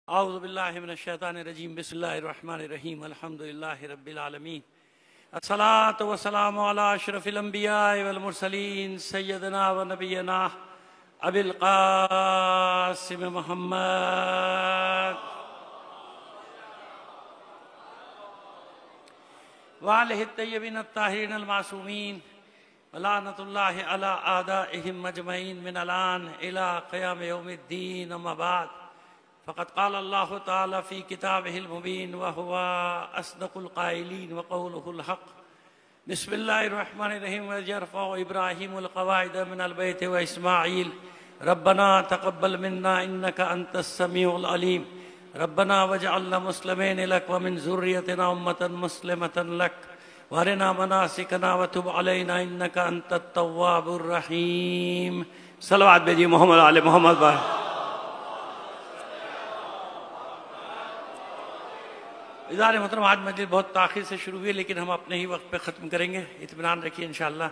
اعوذ باللہ من الشیطان الرجیم بسم اللہ الرحمن الرحیم الحمدللہ رب العالمین الصلاۃ والسلام علی اشرف الانبیاء والمرسلین سیدنا و نبینا ابی القاسم محمد وآلہ الطیبین الطاہرین المعصومین ولعنۃ اللہ علی اعدائہم اجمعین من الآن الی قیام یوم الدین اما بعد فقد قال اللہ تعالی فی کتابہ المبین وہو اصدق القائلین وقولہ الحق بسم اللہ الرحمن الرحیم وَإِذْ يَرْفَعُ إِبْرَاهِيمُ الْقَوَاعِدَ مِنَ الْبَيْتِ وَإِسْمَاعِيلُ رَبَّنَا تَقَبَّلْ مِنَّا إِنَّكَ أَنْتَ السَّمِيعُ الْعَلِيمُ رَبَّنَا وَاجْعَلْنَا مُسْلِمَيْنِ لَكَ وَمِنْ ذُرِّيَّتِنَا أُمَّةً مُسْلِمَةً لَكَ وَأَرِنَا مَنَاسِكَنَا وَتُبْ عَلَيْنَا إِنَّكَ أَنْتَ التَّوَّابُ الرَّحِيمُ صلوات بھیجیے محمد آل محمد بھائی۔ ادارے محترم، آج مجلس بہت تاخیر سے شروع ہوئی لیکن ہم اپنے ہی وقت پہ ختم کریں گے، اطمینان رکھیے انشاءاللہ۔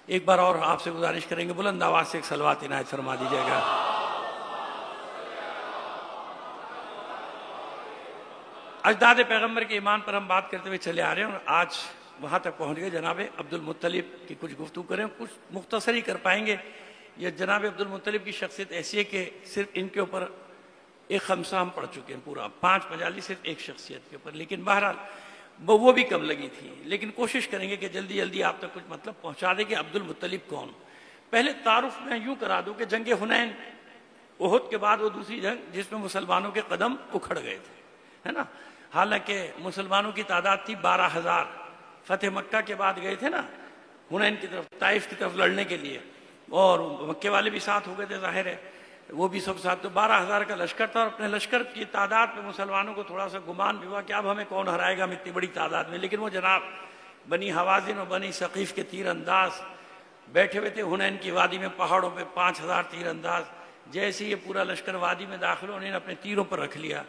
ایک بار اور آپ سے گزارش کریں گے، بلند آواز سے ایک صلوات عنایت فرما دیجیے گا۔ اجداد پیغمبر کے ایمان پر ہم بات کرتے ہوئے چلے آ رہے ہیں اور آج وہاں تک پہنچ گئے جناب عبد المطلب کی کچھ گفتگو کریں، کچھ مختصر ہی کر پائیں گے۔ یہ جناب عبد المطلب کی شخصیت ایسی ہے کہ صرف ان کے اوپر ایک خمسہ ہم پڑھ چکے ہیں، پورا 5 مجالس صرف ایک شخصیت کے اوپر، لیکن بہرحال وہ بھی کم لگی تھی، لیکن کوشش کریں گے کہ جلدی جلدی آپ تک کچھ مطلب پہنچا دیں کہ عبد المطلب کون۔ پہلے تعارف میں یوں کرا دوں کہ جنگ حنین، احد کے بعد وہ دوسری جنگ جس میں مسلمانوں کے قدم اکھڑ گئے تھے، ہے نا۔ حالانکہ مسلمانوں کی تعداد تھی 12,000، فتح مکہ کے بعد گئے تھے نا حنین کی طرف، طائف کی طرف لڑنے کے لیے، اور مکے والے بھی ساتھ ہو گئے تھے، ظاہر ہے وہ بھی سب ساتھ، تو 12,000 کا لشکر تھا، اور اپنے لشکر کی تعداد میں مسلمانوں کو تھوڑا سا گمان بھی ہوا کہ اب ہمیں کون ہرائے گا ہم اتنی بڑی تعداد میں، لیکن وہ جناب بنی حوازن اور بنی ثقیف کے تیر انداز بیٹھے ہوئے تھے حنین کی وادی میں، پہاڑوں پہ 5,000 تیر انداز، جیسے یہ پورا لشکر وادی میں داخل ہو، انہوں نے اپنے تیروں پر رکھ لیا۔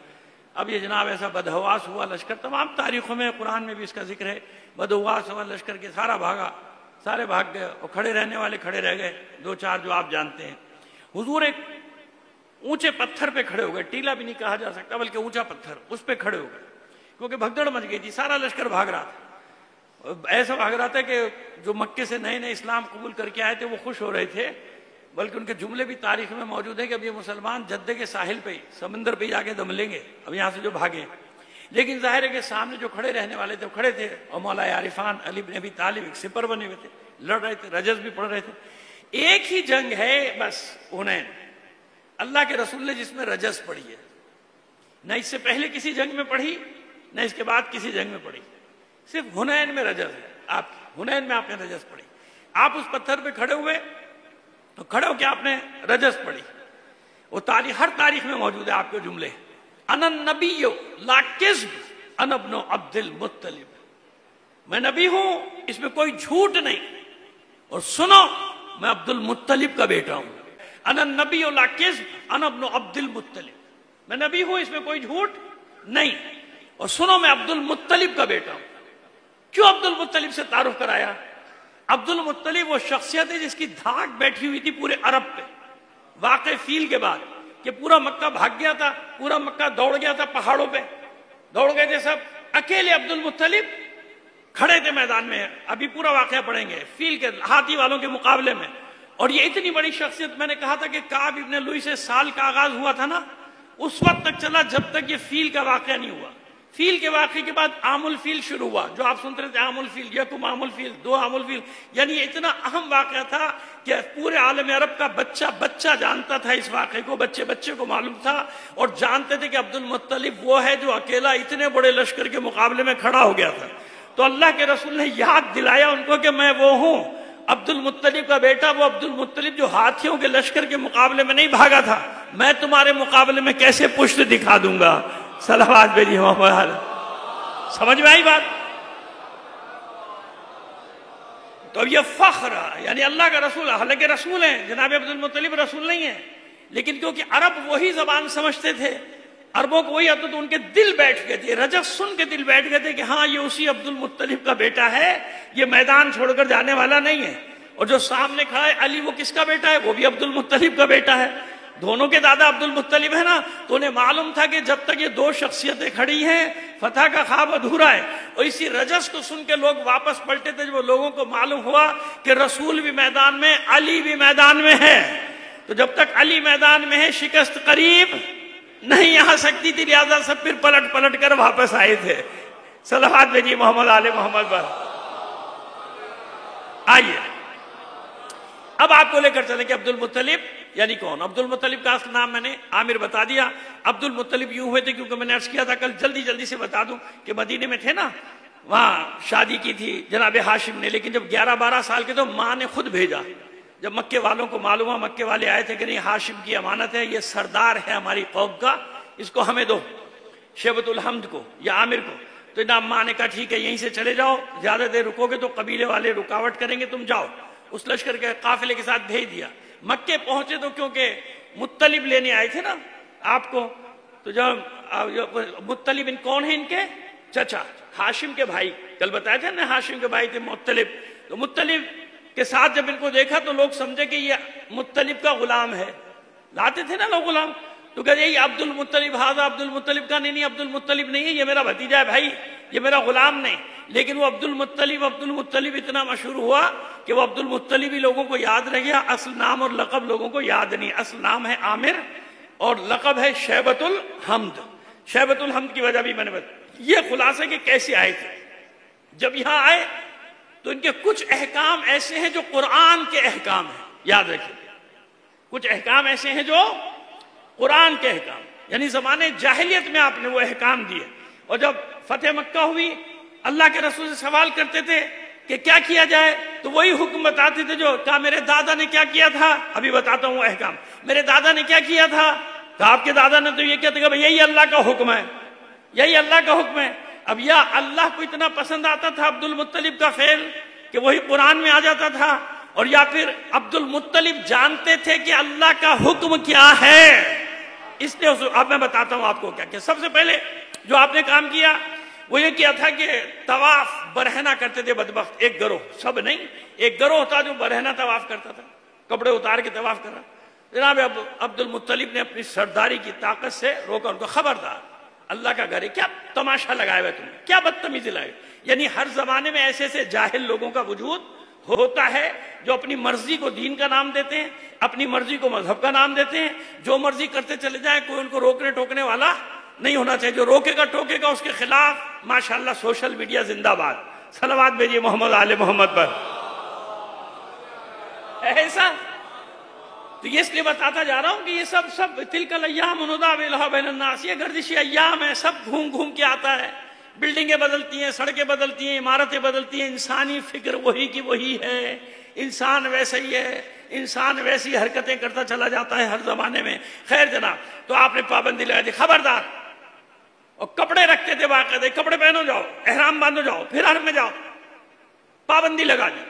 اب یہ جناب ایسا بدحواس ہوا لشکر، تمام تاریخوں میں قرآن میں بھی اس کا ذکر ہے، بدحواس ہوا لشکر کے، سارا بھاگا، سارے بھاگ گئے، اور کھڑے رہنے والے کھڑے رہ گئے، 2-4 جو آپ جانتے ہیں۔ حضور ایک اونچے پتھر پہ کھڑے ہو گئے، ٹیلا بھی نہیں کہا جا سکتا بلکہ اونچا پتھر، اس پہ کھڑے ہو گئے کیونکہ بھگدڑ مچ گئی تھی، سارا لشکر بھاگ رہا تھا۔ ایسا بھاگ رہا تھا کہ جو مکے سے نئے نئے اسلام قبول کر کے آئے تھے وہ خوش ہو رہے تھے، بلکہ ان کے جملے بھی تاریخ میں موجود ہیں کہ اب یہ مسلمان جدے کے ساحل پہ سمندر پہ جا کے دم لیں گے اب یہاں سے جو بھاگے۔ لیکن ظاہر ہے کہ سامنے جو کھڑے رہنے والے تھے وہ کھڑے تھے، اور مولا عارفان علی بن ابی طالب ایک سپر بنے ہوئے تھے، لڑ رہے تھے، رجز بھی پڑھ رہے تھے۔ ایک ہی جنگ ہے بس حنین، اللہ کے رسول نے جس میں رجز پڑھی ہے، نہ اس سے پہلے کسی جنگ میں پڑھی نہ اس کے بعد کسی جنگ میں پڑھی، صرف حنین میں رجز ہے۔ آپ حنین میں آپ نے رجز پڑھی، آپ اس پتھر پہ کھڑے ہوئے تو کھڑے ہو کے آپ نے رجز پڑھی، وہ تاریخ ہر تاریخ میں موجود ہے آپ کے جملے، انا النبی لا کذب انا ابن عبد المطلب، میں نبی ہوں اس میں کوئی جھوٹ نہیں، اور سنو میں عبد المطلب کا بیٹا ہوں، انا النبی لا کذب انا ابن عبد المطلب، میں نبی ہوں اس میں کوئی جھوٹ نہیں، اور سنو میں عبد المطلب کا بیٹا ہوں۔ کیوں عبد المطلب سے تعارف کرایا؟ عبد المطلب وہ شخصیت ہے جس کی دھاک بیٹھی ہوئی تھی پورے عرب پہ، واقع فیل کے بعد کہ پورا مکہ بھاگ گیا تھا، پورا مکہ دوڑ گیا تھا، پہاڑوں پہ دوڑ گئے تھے سب، اکیلے عبد المطلب کھڑے تھے میدان میں۔ ابھی پورا واقعہ پڑھیں گے فیل کے ہاتھی والوں کے مقابلے میں، اور یہ اتنی بڑی شخصیت، میں نے کہا تھا کہ کعب ابن لوئی سے سال کا آغاز ہوا تھا نا، اس وقت تک چلا جب تک یہ فیل کا واقعہ نہیں ہوا۔ فیل کے واقعے کے بعد عام الفیل شروع ہوا، جو آپ سنتے تھے عام الفیل، یکم عام الفیل، 2 عام الفیل، یعنی یہ اتنا اہم واقعہ تھا کہ پورے عالم عرب کا بچہ جانتا تھا اس واقعے کو، بچے کو معلوم تھا، اور جانتے تھے کہ عبد المطلب وہ ہے جو اکیلا اتنے بڑے لشکر کے مقابلے میں کھڑا ہو گیا تھا۔ تو اللہ کے رسول نے یاد دلایا ان کو کہ میں وہ ہوں، عبد المطلب کا بیٹا، وہ عبد المطلب جو ہاتھیوں کے لشکر کے مقابلے میں نہیں بھاگا تھا، میں تمہارے مقابلے میں کیسے پشت دکھا دوں گا۔ صلوات بھیجیے محمد۔ سمجھ میں آئی بات؟ تو اب یہ فخر، یعنی اللہ کا رسول، حالانکہ رسول ہیں، جناب عبد المطلب رسول نہیں ہیں، لیکن کیونکہ عرب وہی زبان سمجھتے تھے، عربوں کو وہی آتا، تو ان کے دل بیٹھ گئے تھے، رجز سن کے دل بیٹھ گئے تھے کہ ہاں یہ اسی عبد المطلب کا بیٹا ہے، یہ میدان چھوڑ کر جانے والا نہیں ہے۔ اور جو سامنے کھڑا ہے علی، وہ کس کا بیٹا ہے؟ وہ بھی عبد المطلب کا بیٹا ہے۔ دونوں کے دادا عبد المطلب ہے نا، تو انہیں معلوم تھا کہ جب تک یہ دو شخصیتیں کھڑی ہیں فتح کا خواب ادھورا ہے. اور اسی رجس کو سن کے لوگ واپس پلٹے تھے. جب لوگوں کو معلوم ہوا کہ رسول بھی میدان میں، علی بھی میدان میں ہے، تو جب تک علی میدان میں ہے شکست قریب نہیں آ سکتی تھی، لہذا سب پھر پلٹ پلٹ کر واپس آئے تھے. صلوات بھیجیے محمد آل محمد پر. آئیے اب آپ کو لے کر چلیں کہ عبد المطلب یعنی کون. عبد المطلب کا اصل نام میں نے عامر بتا دیا. عبد المطلب یوں ہوئے تھے کیونکہ میں نے عرض کیا تھا کل، جلدی سے بتا دوں کہ مدینے میں تھے نا، وہاں شادی کی تھی جناب ہاشم نے، لیکن جب 11-12 سال کے تو ماں نے خود بھیجا. جب مکے والوں کو معلوم ہوا، مکے والے آئے تھے کہ نہیں ہاشم کی امانت ہے، یہ سردار ہے ہماری قوم کا، اس کو ہمیں دو، شیبۃ الحمد کو یا عامر کو. تو جناب ماں نے کہا ٹھیک ہے یہیں سے چلے جاؤ، زیادہ دیر رکو گے تو قبیلے والے رکاوٹ کریں گے، تم جاؤ. اس لشکر کے قافلے کے ساتھ بھیج دیا. مکے پہنچے تو کیونکہ مطلب لینے آئے تھے نا آپ کو، تو جب مطلب کون ہیں ان کے چچا، ہاشم کے بھائی، کل بتایا تھا نا ہاشم کے بھائی تھے مطلب. تو مطلب کے ساتھ جب ان کو دیکھا تو لوگ سمجھے کہ یہ مطلب کا غلام ہے. لاتے تھے نا لوگ غلام، تو کہتے یہ عبد المطلب، ہاضا عبد المطلب کا. نہیں عبد المطلب نہیں ہے، یہ میرا بھتیجا ہے بھائی، یہ میرا غلام نہیں. لیکن وہ عبد المطلب اتنا مشہور ہوا کہ وہ عبد المطلب ہی لوگوں کو یاد رہ گیا. اصل نام اور لقب لوگوں کو یاد نہیں. اصل نام ہے عامر اور لقب ہے شیبۃ الحمد. شیبۃ الحمد کی وجہ بھی میں نے بتایا. یہ خلاصہ کہ کیسے آئے تھے. جب یہاں آئے تو ان کے کچھ احکام ایسے ہیں جو قرآن کے احکام ہیں، یاد رکھیں. کچھ احکام ایسے ہیں جو قرآن کے احکام، یعنی زمانے جاہلیت میں آپ نے وہ احکام دیے. اور جب فتح مکہ ہوئی اللہ کے رسول سے سوال کرتے تھے کہ کیا کیا جائے، تو وہی حکم بتاتے تھے جو کہا میرے دادا نے کیا کیا تھا. ابھی بتاتا ہوں وہ احکام. میرے دادا نے کیا کیا تھا، تو آپ کے دادا نے تو یہ کیا تھا کہ یہی اللہ کا حکم ہے، یہی اللہ کا حکم ہے. اب یا اللہ کو اتنا پسند آتا تھا عبد المطلب کا فعل کہ وہی قرآن میں آ جاتا تھا، اور یا پھر عبد المطلب جانتے تھے کہ اللہ کا حکم کیا ہے. اس نے اب میں بتاتا ہوں آپ کو کیا کیا. سب سے پہلے جو آپ نے کام کیا وہ یہ کیا تھا کہ طواف برہنہ کرتے تھے بدبخت. ایک گروہ، سب نہیں، ایک گروہ تھا جو برہنہ طواف کرتا تھا، کپڑے اتار کے طواف کر رہا. جناب عبد المطلب نے اپنی سرداری کی طاقت سے روکا ان کو، خبردار اللہ کا گھر ہے، کیا تماشا لگایا ہوا ہے تم نے، کیا بدتمیزی لگائی. یعنی ہر زمانے میں ایسے ایسے جاہل لوگوں کا وجود ہوتا ہے جو اپنی مرضی کو دین کا نام دیتے ہیں، اپنی مرضی کو مذہب کا نام دیتے ہیں، جو مرضی کرتے چلے جائیں، کوئی ان کو روکنے ٹوکنے والا نہیں ہونا چاہیے. جو روکے گا ٹوکے گا اس کے خلاف ماشاءاللہ سوشل میڈیا زندہ باد. صلوات بھیجیے محمد آل محمد پر. ایسا تو یہ اس لیے بتاتا جا رہا ہوں کہ یہ سب تلک الایام نداولها بین الناس، یہ گردشی ایام ہے، سب گھوم گھوم کے آتا ہے. بلڈنگیں بدلتی ہیں، سڑکیں بدلتی ہیں، عمارتیں بدلتی ہیں، انسانی فکر وہی کی وہی ہے. انسان ویسا ہی ہے، انسان ویسی حرکتیں کرتا چلا جاتا ہے ہر زمانے میں. خیر جناب، تو آپ نے پابندی لگا دی، خبردار. اور کپڑے رکھتے تھے باقاعدہ، کپڑے پہنو جاؤ، احرام باندھو جاؤ، پھر حرم میں جاؤ. پابندی لگا دی.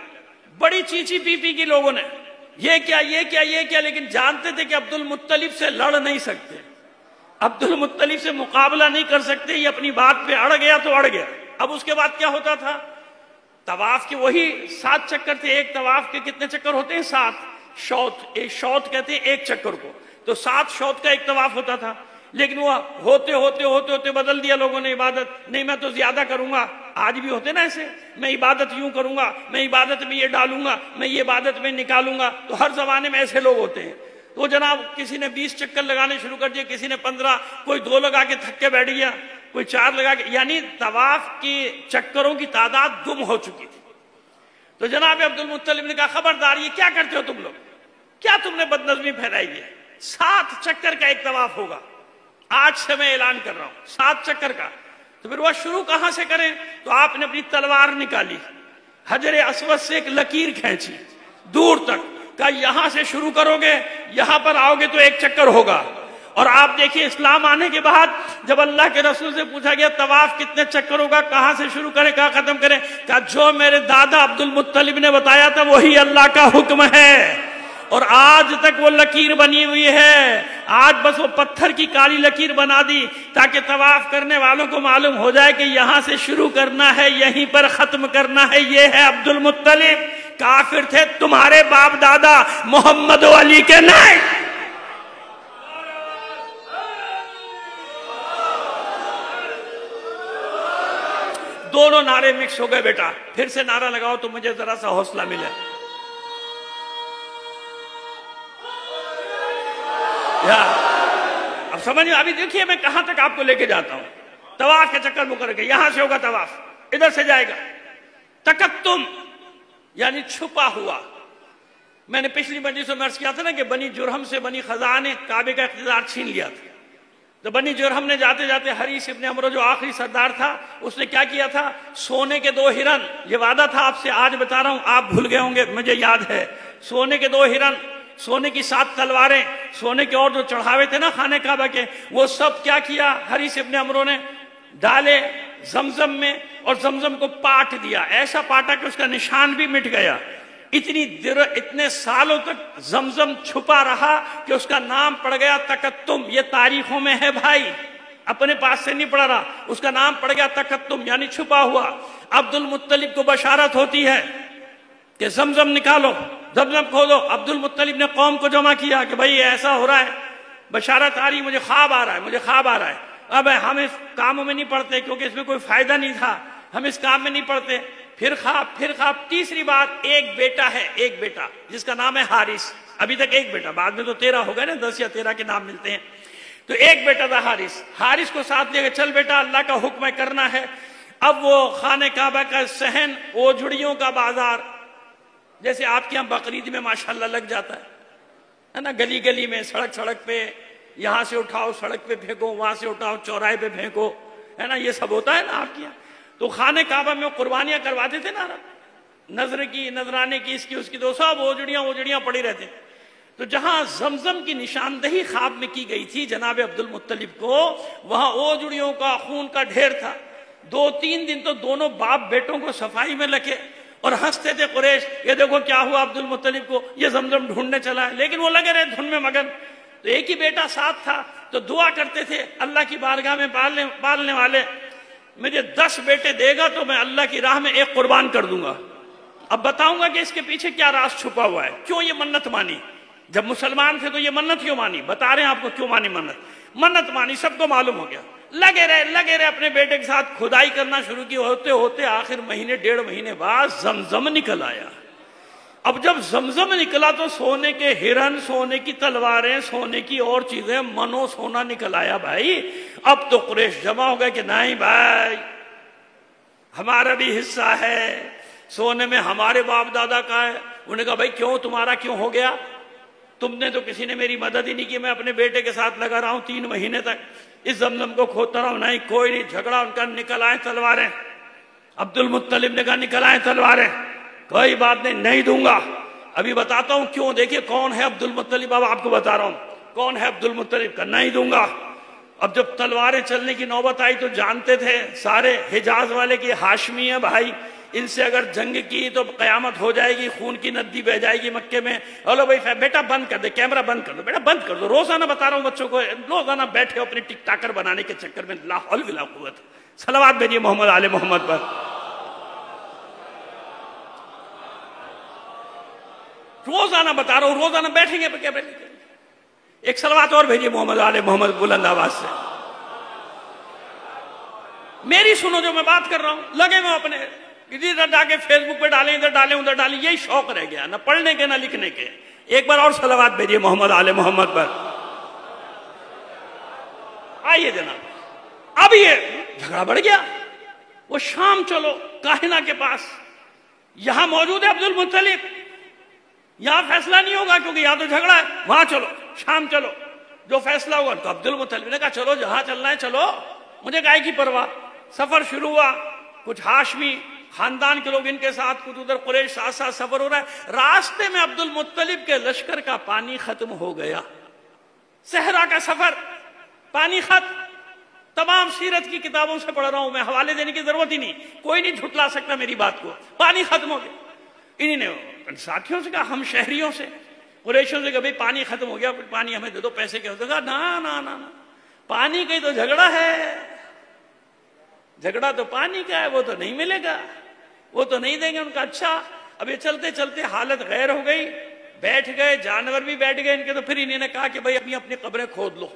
بڑی چیچی پی پی کی لوگوں نے یہ کیا یہ کیا یہ کیا، لیکن جانتے تھے کہ عبد المطلب سے لڑ نہیں سکتے، عبد المطلب سے مقابلہ نہیں کر سکتے. یہ اپنی بات پہ اڑ گیا تو اڑ گیا. اب اس کے بعد کیا ہوتا تھا، طواف کے وہی 7 چکر تھے. ایک طواف کے کتنے چکر ہوتے ہیں؟ 7 شوط. ایک شوط کہتے ہیں ایک چکر کو، تو 7 شوط کا ایک طواف ہوتا تھا. لیکن وہ ہوتے ہوتے ہوتے ہوتے بدل دیا لوگوں نے عبادت. نہیں میں تو زیادہ کروں گا. آج بھی ہوتے نا ایسے، میں عبادت یوں کروں گا، میں عبادت میں یہ ڈالوں گا، میں یہ عبادت میں نکالوں گا. تو ہر زمانے میں ایسے لوگ ہوتے ہیں. تو جناب کسی نے 20 چکر لگانے شروع کر دیے، کسی نے 15، کوئی 2 لگا کے تھک کے بیٹھ گیا، کوئی 4 لگا کے. یعنی طواف کی چکروں کی تعداد گم ہو چکی تھی. تو جناب عبد المطلب نے کہا خبردار، یہ کیا کرتے ہو تم لوگ، کیا تم نے بدنظمی پھیلائی ہے. 7 چکر کا ایک طواف ہوگا. آج سے میں اعلان کر رہا ہوں 7 چکر کا. تو پھر وہ شروع کہاں سے کریں؟ تو آپ نے اپنی تلوار نکالی، حجر اسود سے ایک لکیر کھینچی دور تک، کہا یہاں سے شروع کرو گے، یہاں پر آؤ گے تو 1 چکر ہوگا. اور آپ دیکھیں اسلام آنے کے بعد جب اللہ کے رسول سے پوچھا گیا طواف کتنے چکر ہوگا، کہاں سے شروع کریں، کہاں ختم کریں، کہا جو میرے دادا عبد المطلب نے بتایا تھا وہی اللہ کا حکم ہے. اور آج تک وہ لکیر بنی ہوئی ہے. آج بس وہ پتھر کی کالی لکیر بنا دی تاکہ طواف کرنے والوں کو معلوم ہو جائے کہ یہاں سے شروع کرنا ہے، یہیں پر ختم کرنا ہے. یہ ہے عبد المطلب. کافر تھے تمہارے باپ دادا، محمد و علی کے نہیں. دونوں نعرے مکس ہو گئے بیٹا، پھر سے نعرہ لگاؤ تو مجھے ذرا سا حوصلہ ملے۔ اب سمجھ ابھی دیکھیے میں کہاں تک آپ کو لے کے جاتا ہوں۔ طواف کے چکر مکر کے یہاں سے ہوگا طواف، ادھر سے جائے گا تکتم یعنی چھپا ہوا۔ میں نے پچھلی مجلس میں عرض کیا تھا نا کہ بنی جرہم سے بنی خزاعہ نے کعبے کا اقتدار چھین لیا تھا، تو بنی جرہم نے جاتے جاتے حریث ابن عمرو جو آخری سردار تھا اس نے کیا کیا تھا، سونے کے 2 ہرن، یہ وعدہ تھا آپ سے آج بتا رہا ہوں، آپ بھول گئے ہوں گے مجھے یاد ہے، سونے کے 2 ہرن، سونے کی 7 تلواریں، سونے کے اور جو چڑھاوے تھے نا خانہ کعبہ کے، وہ سب کیا کیا حریث ابن عمرو نے ڈالے زمزم میں، اور زمزم کو پاٹ دیا، ایسا پاٹا کہ اس کا نشان بھی مٹ گیا۔ اتنے سالوں تک زمزم چھپا رہا کہ اس کا نام پڑ گیا تکتم۔ یہ تاریخوں میں ہے بھائی، اپنے پاس سے نہیں پڑا رہا، اس کا نام پڑ گیا تکتم یعنی چھپا ہوا۔ عبد المطلب کو بشارت ہوتی ہے کہ زمزم نکالو، زمزم کھولو۔ عبد المطلب نے قوم کو جمع کیا کہ بھائی ایسا ہو رہا ہے، بشارت آ رہی، مجھے خواب آ رہا ہے، مجھے خواب آ رہا ہے۔ اب ہم اس کاموں میں نہیں پڑھتے کیونکہ اس میں کوئی فائدہ نہیں تھا، ہم اس کام میں نہیں پڑھتے۔ پھر خواب، تیسری بات، ایک بیٹا ہے، ایک بیٹا جس کا نام ہے حارث، ابھی تک ایک بیٹا، بعد میں تو 13 ہو گئے نا، 10 یا 13 کے نام ملتے ہیں، تو ایک بیٹا تھا حارث کو ساتھ لے کے چل بیٹا اللہ کا حکم ہے کرنا ہے۔ اب وہ خانہ کعبہ کا صحن، اوجھڑیوں کا بازار، جیسے آپ کے یہاں بقرعید میں ماشاءاللہ لگ جاتا ہے نا، گلی گلی میں، سڑک پہ، یہاں سے اٹھاؤ سڑک پہ پھینکو، وہاں سے اٹھاؤ چوراہے پہ پھینکو، ہے نا، یہ سب ہوتا ہے نا آپ کے یہاں۔ تو خانہ کعبہ میں قربانیاں کرواتے تھے نا، نظر کی، نذرانے کی، اس کی تو سب اوجڑیاں پڑی رہتے۔ تو جہاں زمزم کی نشاندہی خواب میں کی گئی تھی جناب عبد المطلب کو، وہاں اوجڑیوں کا، خون کا ڈھیر تھا۔ 2-3 دن تو دونوں باپ بیٹوں کو صفائی میں لگے اور ہنستے تھے قریش، یہ دیکھو کیا ہوا عبد المطلب کو، یہ زمزم ڈھونڈنے چلا ہے، لیکن وہ لگے رہے دھن میں مگن۔ تو ایک ہی بیٹا ساتھ تھا، تو دعا کرتے تھے اللہ کی بارگاہ میں، پالنے والے مجھے 10 بیٹے دے گا تو میں اللہ کی راہ میں ایک قربان کر دوں گا۔ اب بتاؤں گا کہ اس کے پیچھے کیا راز چھپا ہوا ہے، کیوں یہ منت مانی۔ جب مسلمان تھے تو یہ منت کیوں مانی، بتا رہے ہیں آپ کو کیوں مانی منت مانی، سب کو معلوم ہو گیا۔ لگے رہے اپنے بیٹے کے ساتھ کھدائی کرنا شروع کی، ہوتے ہوتے آخر مہینے 1.5 مہینے بعد زمزم نکل آیا۔ اب جب زمزم نکلا تو سونے کے ہرن، سونے کی تلواریں، سونے کی اور چیزیں، منو سونا نکل آیا بھائی۔ اب تو قریش جمع ہو گئے کہ نہیں بھائی ہمارا بھی حصہ ہے، سونے میں ہمارے باپ دادا کا ہے۔ انہوں نے کہا بھائی کیوں، تمہارا کیوں ہو گیا، تم نے تو کسی نے میری مدد ہی نہیں کی، میں اپنے بیٹے کے ساتھ لگا رہا ہوں 3 مہینے تک، اس زمزم کو کھودتا رہا ہوں، نہیں کوئی نہیں۔ جھگڑا ان کا، نکل آئے تلواریں، عبد المطلب نے کہا نکل آئے تلواریں، کوئی بات نہیں دوں گا۔ ابھی بتاتا ہوں کیوں، دیکھیے کون ہے عبد المطلب، اب آپ کو بتا رہا ہوں کون ہے عبد المطلب کا، نہیں دوں گا۔ اب جب تلواریں چلنے کی نوبت آئی تو جانتے تھے سارے حجاز والے کی ہاشمی ہے بھائی، ان سے اگر جنگ کی تو قیامت ہو جائے گی، خون کی ندی بہ جائے گی مکے میں۔ بولو بھائی بیٹا بند کر دے، کیمرہ بند کر دو، بیٹا بند کر دو، روزانہ بتا رہا ہوں بچوں کو، روزانہ بیٹھے اپنے ٹک ٹاکر بنانے کے چکر میں، لا حول ولا قوت۔ صلوات بھیجیے محمد آل محمد پر۔ روزانہ بتا رہا ہوں، روزانہ بیٹھیں گے کیمرے، ایک صلوات اور بھیجیے محمد آل محمد بلند آواز سے۔ میری سنو جو میں بات کر رہا ہوں، لگے میں اپنے ادھر ڈا کے فیس بک پہ ڈالیں، ادھر ڈالیں ادھر ڈالیں، یہی شوق رہ گیا، نہ پڑھنے کے نہ لکھنے کے۔ ایک بار اور صلوات بھیجیے محمد آل محمد پر۔ آئیے جناب، اب یہ جھگڑا بڑھ گیا، وہ شام چلو کاہنہ کے پاس، یہاں موجود ہے عبد المطلب، یہاں فیصلہ نہیں ہوگا کیونکہ یہاں تو جھگڑا ہے، وہاں چلو، شام چلو، جو فیصلہ ہوگا۔ تو عبد المطلب نے کہا چلو جہاں چلنا ہے چلو، مجھے کائے کی پرواہ۔ سفر شروع ہوا، کچھ ہاشمی خاندان کے لوگ ان کے ساتھ، کچھ ادھر قریش، ساتھ ساتھ سفر ہو رہا ہے۔ راستے میں عبد المطلب کے لشکر کا پانی ختم ہو گیا، صحرا کا سفر، پانی ختم۔ تمام سیرت کی کتابوں سے پڑھ رہا ہوں میں، حوالے دینے کی ضرورت ہی نہیں، کوئی نہیں جھٹلا سکتا میری بات کو، پانی ختم ہو گیا۔ انہی نے ساتھیوں سے کہا، ہم شہریوں سے، قریشوں سے کہا بھئی پانی ختم ہو گیا، پانی ہمیں دے دو، پیسے کے ہوتے، کہا نا پانی کا ہی تو جھگڑا ہے، جھگڑا تو پانی کا ہے، وہ تو نہیں ملے گا، وہ تو نہیں دیں گے۔ ان کا اچھا۔ اب یہ چلتے چلتے حالت غیر ہو گئی، بیٹھ گئے، جانور بھی بیٹھ گئے ان کے، تو پھر انہوں نے کہا کہ بھئی اپنی قبریں کھود لو۔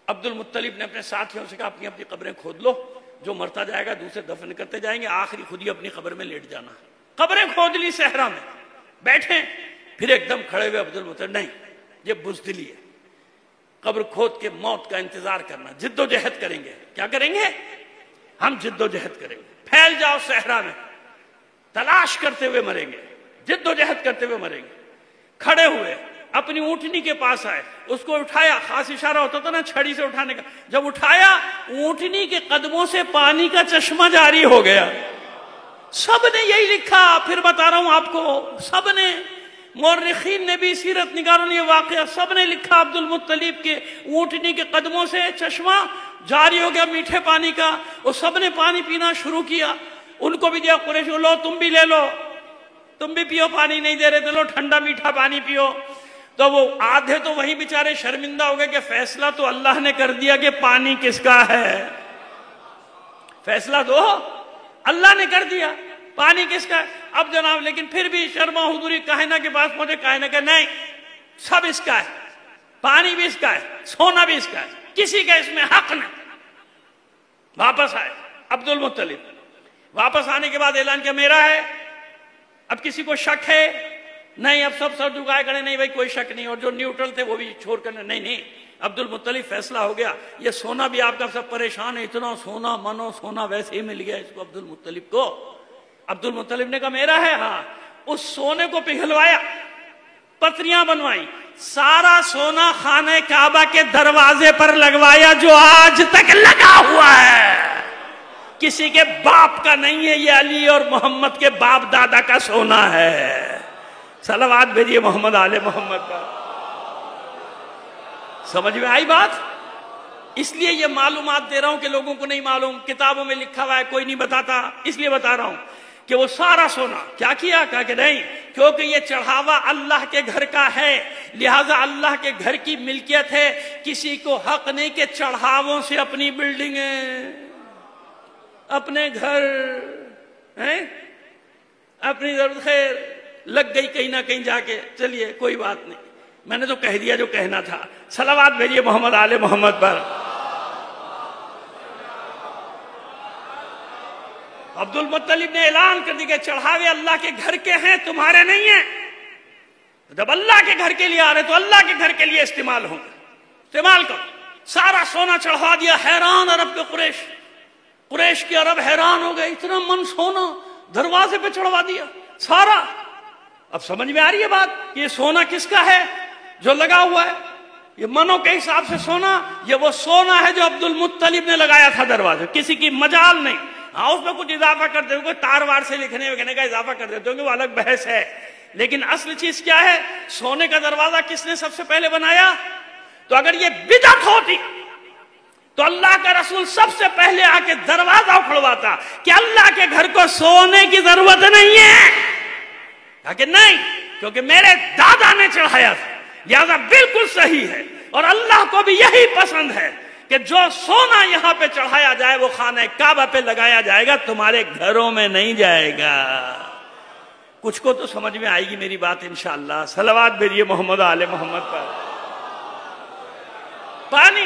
عبد المطلب نے اپنے ساتھیوں سے کہا اپنی قبریں کھود لو، جو مرتا جائے گا دوسرے دفن کرتے جائیں گے، آخری خود ہی اپنی قبر میں لیٹ جانا۔ قبریں کھود لی صحرا میں، بیٹھے، پھر ایک دم کھڑے ہوئے عبد المطلب، نہیں یہ بزدلی ہے، قبر کھود کے موت کا انتظار کرنا، جد و جہد کریں گے۔ کیا کریں گے؟ ہم جد و جہد کریں گے، پھیل جاؤ صحرا میں، تلاش کرتے ہوئے مریں گے، جد و جہد کرتے ہوئے مریں گے۔ کھڑے ہوئے، اپنی اونٹنی کے پاس آئے، اس کو اٹھایا، خاص اشارہ ہوتا تھا نا چھڑی سے اٹھانے کا، جب اٹھایا اونٹنی کے قدموں سے پانی کا چشمہ جاری ہو گیا۔ سب نے یہی لکھا، پھر بتا رہا ہوں آپ کو، سب نے، مورخین نے بھی، سیرت نگاروں نے یہ واقعہ سب نے لکھا، عبد المطلب کے اونٹنی کے قدموں سے چشمہ جاری ہو گیا میٹھے پانی کا، وہ سب نے پانی پینا شروع کیا، ان کو بھی دیا، قریش کو لو تم بھی لے لو، تم بھی پیو، پانی نہیں دے رہے تھے، لو ٹھنڈا میٹھا پانی پیو۔ تو وہ آدھے تو وہی بیچارے شرمندہ ہو گئے کہ فیصلہ تو اللہ نے کر دیا کہ پانی کس کا ہے، فیصلہ تو اللہ نے کر دیا پانی کس کا ہے۔ اب جناب لیکن پھر بھی شرما حضوری کائنہ کے پاس پہنچے، کائنہ کہ نہیں، سب اس کا ہے، پانی بھی اس کا ہے، سونا بھی اس کا ہے، کسی کا اس میں حق نہیں۔ واپس آئے عبد المطلب، واپس آنے کے بعد اعلان کیا میرا ہے، اب کسی کو شک ہے؟ نہیں، اب سب سر جھکائے کھڑے، نہیں بھائی کوئی شک نہیں، اور جو نیوٹرل تھے وہ بھی چھوڑ کر نہیں عبد المطلب فیصلہ ہو گیا، یہ سونا بھی آپ کا، سب پریشان ہے، اتنا سونا، منو سونا ویسے ہی مل گیا اس کو عبد المطلب کو۔ عبد المطلب نے کہا میرا ہے، ہاں۔ اس سونے کو پگھلوایا، پتریاں بنوائی، سارا سونا خانہ کعبہ کے دروازے پر لگوایا، جو آج تک لگا ہوا ہے، کسی کے باپ کا نہیں ہے، یہ علی اور محمد کے باپ دادا کا سونا ہے۔ صلوات بھیجیے محمد آل محمد پر۔ سمجھ میں آئی بات؟ اس لیے یہ معلومات دے رہا ہوں کہ لوگوں کو نہیں معلوم، کتابوں میں لکھا ہوا ہے، کوئی نہیں بتاتا، اس لیے بتا رہا ہوں کہ وہ سارا سونا کیا کیا، کہا کہ نہیں، کیونکہ یہ چڑھاوا اللہ کے گھر کا ہے، لہٰذا اللہ کے گھر کی ملکیت ہے، کسی کو حق نہیں کہ چڑھاووں سے اپنی بلڈنگیں، اپنے گھر ہیں، اپنی ضرورت خیر لگ گئی کہیں نہ کہیں جا کے، چلیے کوئی بات نہیں، میں نے تو کہہ دیا جو کہنا تھا۔ صلوات بھیجیے محمد آل محمد پر۔ عبد المطلب نے اعلان کر دی کہ چڑھاوے اللہ کے گھر کے ہیں، تمہارے نہیں ہیں، جب اللہ کے گھر کے لیے آ رہے تو اللہ کے گھر کے لیے استعمال ہوں گے، استعمال کرو۔ سارا سونا چڑھوا دیا، حیران عرب کے قریش کے عرب حیران ہو گئے، اتنا من سونا دروازے پہ چڑھوا دیا سارا۔ اب سمجھ میں آ رہی ہے بات کہ یہ سونا کس کا ہے جو لگا ہوا ہے؟ یہ منوں کے حساب سے سونا، یہ وہ سونا ہے جو عبد المطلب نے لگایا تھا دروازے، کسی کی مجال نہیں۔ ہاں اس میں کچھ اضافہ کر دیں گے، تار وار سے لکھنے وکھنے کا اضافہ کر دیتے ہوں گے، وہ الگ بحث ہے، لیکن اصل چیز کیا ہے؟ سونے کا دروازہ کس نے سب سے پہلے بنایا؟ تو اگر یہ بدعت ہوتی تو اللہ کا رسول سب سے پہلے آ کے دروازہ اکھڑواتا کہ اللہ کے گھر کو سونے کی ضرورت نہیں ہے، کہا کہ نہیں، کیونکہ میرے دادا نے چڑھایا تھا، لہذا بالکل صحیح ہے، اور اللہ کو بھی یہی پسند ہے کہ جو سونا یہاں پہ چڑھایا جائے وہ خانہ کعبہ پہ لگایا جائے گا، تمہارے گھروں میں نہیں جائے گا۔ کچھ کو تو سمجھ میں آئے گی میری بات انشاءاللہ۔ صلوات بھیجیے محمد آل محمد پر۔ پانی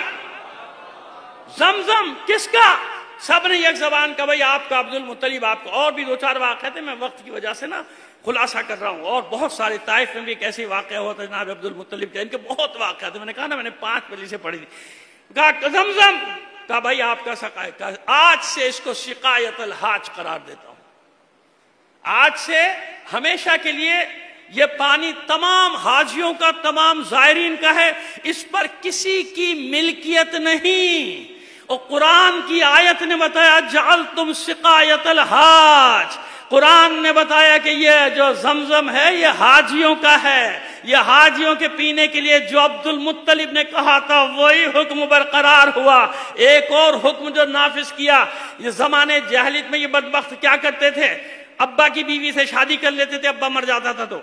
زمزم کس کا؟ سب نے ایک زبان کا، بھائی آپ کا عبد المطلب، آپ کا، اور بھی دو چار واقعے تھے، میں وقت کی وجہ سے نا خلاصہ کر رہا ہوں، اور بہت سارے طائف میں بھی ایک ایسے واقعہ ہوا تھا جناب عبد المطلب کے، ان کے بہت واقعہ تھے، میں نے کہا نا میں نے 5 بجے سے پڑھی تھی۔ کہا زمزم، کہا بھائی آپ کا سقائے، آج سے اس کو سقایت الحاج قرار دیتا ہوں، آج سے ہمیشہ کے لیے یہ پانی تمام حاجیوں کا، تمام زائرین کا ہے، اس پر کسی کی ملکیت نہیں۔ اور قرآن کی آیت نے بتایا جعلتم سقایت الحاج، قرآن نے بتایا کہ یہ جو زمزم ہے یہ حاجیوں کا ہے، یہ حاجیوں کے پینے کے لیے جو عبد المطلب نے کہا تھا وہی حکم برقرار ہوا۔ ایک اور حکم جو نافذ کیا، یہ زمانے جاہلیت میں یہ بدبخت کیا کرتے تھے، ابا کی بیوی سے شادی کر لیتے تھے، ابا مر جاتا تھا تو،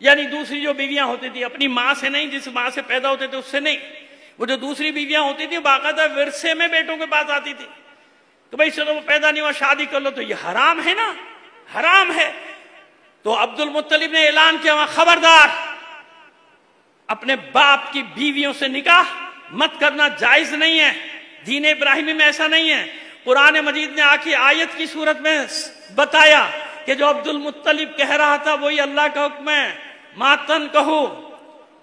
یعنی دوسری جو بیویاں ہوتی تھی اپنی ماں سے نہیں، جس ماں سے پیدا ہوتے تھے اس سے نہیں، وہ جو دوسری بیویاں ہوتی تھی باقاعدہ ورثے میں بیٹوں کے پاس آتی تھی کہ بھائی چلو وہ پیدا نہیں ہوا شادی کر لو، تو یہ حرام ہے نا، حرام ہے۔ تو عبد المطلب نے اعلان کیا وہاں خبردار، اپنے باپ کی بیویوں سے نکاح مت کرنا، جائز نہیں ہے، دین ابراہیمی میں ایسا نہیں ہے۔ قرآن مجید نے آخری آیت کی صورت میں بتایا کہ جو عبد المطلب کہہ رہا تھا وہی اللہ کا حکم ہے، ما تنکحو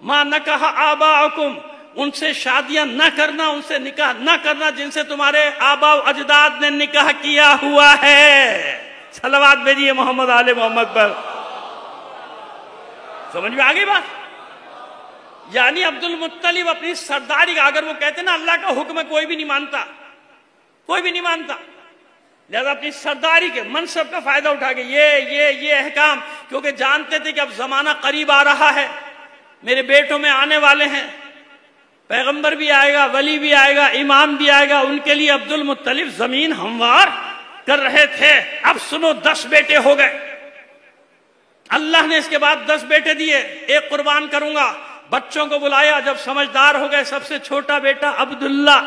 ما نکح آباؤکم، ان سے شادیاں نہ کرنا، ان سے نکاح نہ کرنا جن سے تمہارے آبا و اجداد نے نکاح کیا ہوا ہے۔ صلوات بھیجیے محمد آل محمد پر۔ سمجھ میں آگئی بات؟ یعنی عبد المطلب اپنی سرداری کا، اگر وہ کہتے نا اللہ کا حکم ہے کوئی بھی نہیں مانتا، کوئی بھی نہیں مانتا، لہذا اپنی سرداری کے منصب کا فائدہ اٹھا کے یہ احکام، کیونکہ جانتے تھے کہ اب زمانہ قریب آ رہا ہے، میرے بیٹوں میں آنے والے ہیں، پیغمبر بھی آئے گا، ولی بھی آئے گا، امام بھی آئے گا، ان کے لیے عبد المطلب زمین ہموار کر رہے تھے۔ اب سنو 10 بیٹے ہو گئے، اللہ نے اس کے بعد 10 بیٹے دیے، ایک قربان کروں گا، بچوں کو بلایا، جب سمجھدار ہو گئے سب سے چھوٹا بیٹا عبداللہ،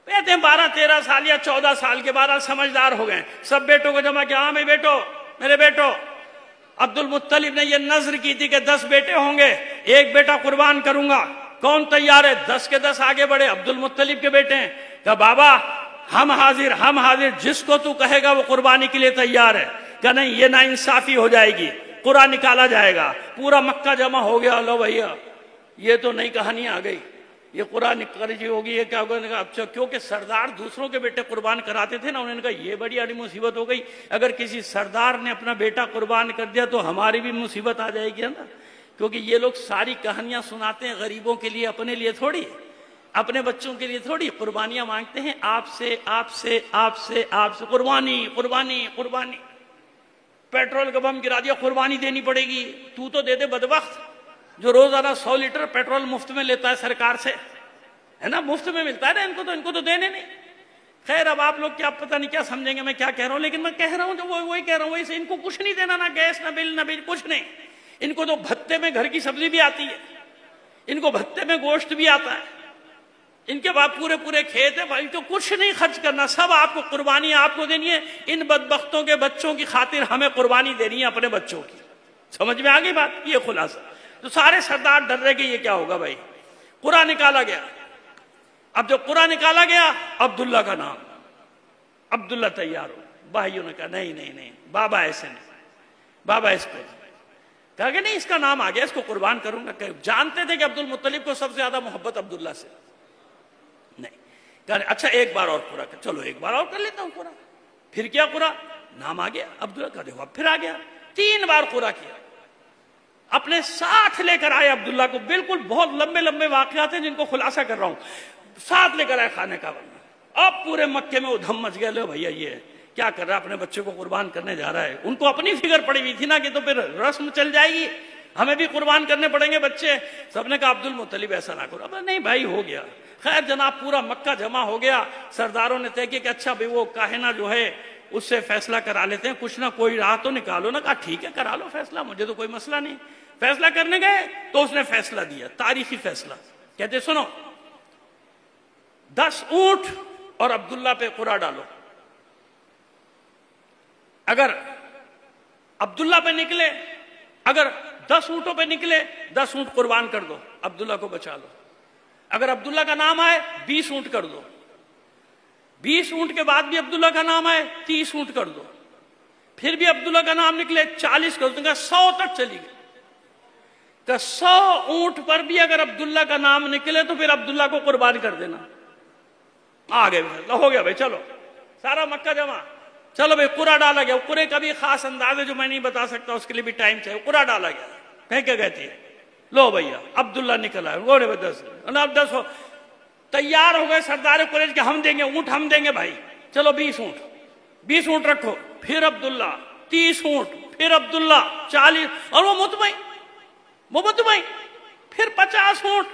کہتے ہیں 12-13 سال یا 14 سال کے بعد سمجھدار ہو گئے، سب بیٹوں کو جمع کیا، ہاں میرے بیٹو، عبد المطلب نے یہ نظر کی تھی کہ 10 بیٹے ہوں گے، ایک بیٹا قربان کروں گا، کون تیار ہے؟ 10 کے 10 آگے بڑھے، عبد المطلب کے بیٹے ہیں، کہا بابا ہم حاضر، جس کو تو کہے گا وہ قربانی کے لیے تیار ہے، کہ نہیں یہ ناانصافی ہو جائے گی، قرآن نکالا جائے گا، پورا مکہ جمع ہو گیا، لو بھیا یہ تو نئی کہانی آ گئی، یہ قرآن نکالی ہوگی، یہ کیا ہوگا؟ اچھا، کیونکہ سردار دوسروں کے بیٹے قربان کراتے تھے نا، انہوں نے کہا یہ بڑی بڑی مصیبت ہو گئی، اگر کسی سردار نے اپنا بیٹا قربان کر دیا تو ہماری بھی مصیبت آ جائے گی نا، کیونکہ یہ لوگ ساری کہانیاں سناتے ہیں غریبوں کے لیے، اپنے لیے تھوڑی، اپنے بچوں کے لیے تھوڑی، قربانیاں مانگتے ہیں آپ سے قربانی، پیٹرول کا بم گرا دیا، قربانی دینی پڑے گی، تو دے دے بدبخت جو روزانہ 100 لیٹر پیٹرول مفت میں لیتا ہے سرکار سے، ہے نا، مفت میں ملتا ہے نا، ان کو تو دینے نہیں۔ خیر اب آپ لوگ کیا پتہ نہیں کیا سمجھیں گے میں کیا کہہ رہا ہوں، لیکن میں کہہ رہا ہوں جو وہی کہہ رہا ہوں، ان کو کچھ نہیں دینا، نہ گیس نہ بل کچھ نہیں، ان کو تو بھتے میں گھر کی سبزی بھی آتی ہے، ان کو بھتے میں گوشت بھی آتا ہے، ان کے بعد پورے کھیت ہے، بھائی تو کچھ نہیں خرچ کرنا، سب آپ کو قربانی آپ کو دینی ہے، ان بدبختوں کے بچوں کی خاطر ہمیں قربانی دینی ہے اپنے بچوں کی۔ سمجھ میں آ گئی بات؟ یہ خلاصہ۔ تو سارے سردار ڈر رہے کہ یہ کیا ہوگا بھائی، قرآن نکالا گیا، اب جب قرآن نکالا گیا عبداللہ کا نام، عبداللہ تیار ہو، بھائیوں نے کہا نہیں بابا ایسے نہیں، بابا اس کو کہا کہ نہیں اس کا نام آ گیا، اس کو قربان کروں گا، کہ جانتے تھے کہ عبد المطلب کو سب سے زیادہ محبت عبداللہ سے، نہیں کہا اچھا ایک بار اور پورا کر، چلو ایک بار اور کر لیتا ہوں پورا، پھر کیا قرآن نام آ گیا عبداللہ کا، دیکھو اب پھر آ گیا، 3 بار قرآن کیا، اپنے ساتھ لے کر آئے عبداللہ کو، بالکل بہت لمبے واقعات ہیں جن کو خلاصہ کر رہا ہوں، ساتھ لے کر آئے خانہ کعبہ میں، اب پورے مکے میں ادھم مچ گیا، لو بھیا یہ کیا کر رہا ہے، اپنے بچے کو قربان کرنے جا رہا ہے، ان کو اپنی فکر پڑی ہوئی تھی نا کہ تو پھر رسم چل جائے گی، ہمیں بھی قربان کرنے پڑیں گے بچے، سب نے کہا عبد المطلب ایسا نہ کرو، اب نہیں بھائی ہو گیا، خیر جناب پورا مکہ جمع ہو گیا، سرداروں نے طے کیا کہ اچھا بھائی وہ کاہنہ جو ہے اس سے فیصلہ کرا لیتے ہیں، کچھ نہ کوئی راہ تو نکالو نا، کہا ٹھیک ہے کرا لو فیصلہ، مجھے تو کوئی مسئلہ نہیں، فیصلہ کرنے گئے تو اس نے فیصلہ دیا، تاریخی فیصلہ، کہتے سنو 10 اونٹ اور عبداللہ پہ قرآ ڈالو، اگر عبداللہ پہ نکلے، اگر 10 اونٹوں پہ نکلے 10 اونٹ قربان کر دو، عبداللہ کو بچا لو، اگر عبداللہ کا نام آئے 20 اونٹ کر دو، 20 اونٹ کے بعد بھی عبداللہ کا نام آئے 30 اونٹ کر دو، پھر بھی عبداللہ کا نام نکلے 40 کر دو، 100 تک چلی گئی، کہ 100 اونٹ پر بھی اگر عبداللہ کا نام نکلے تو پھر عبداللہ کو قربان کر دینا، آگے ہو گیا بھائی، چلو سارا مکہ جمع، چلو بھائی قرآ ڈالا گیا، قرے کا بھی خاص انداز ہے جو میں نہیں بتا سکتا، اس کے لیے بھی ٹائم چاہیے، قرآ ڈالا گیا، کہیں کیا کہتی ہے، لو بھیا عبداللہ نکلا ہے، گوڑے 10 ہو، تیار ہو گئے سردار قریش کہ ہم دیں گے اونٹ، ہم دیں گے بھائی، چلو 20 اونٹ رکھو، پھر عبداللہ 30 اونٹ، پھر عبداللہ 40، اور وہ مطمئن، پھر 50 اونٹ،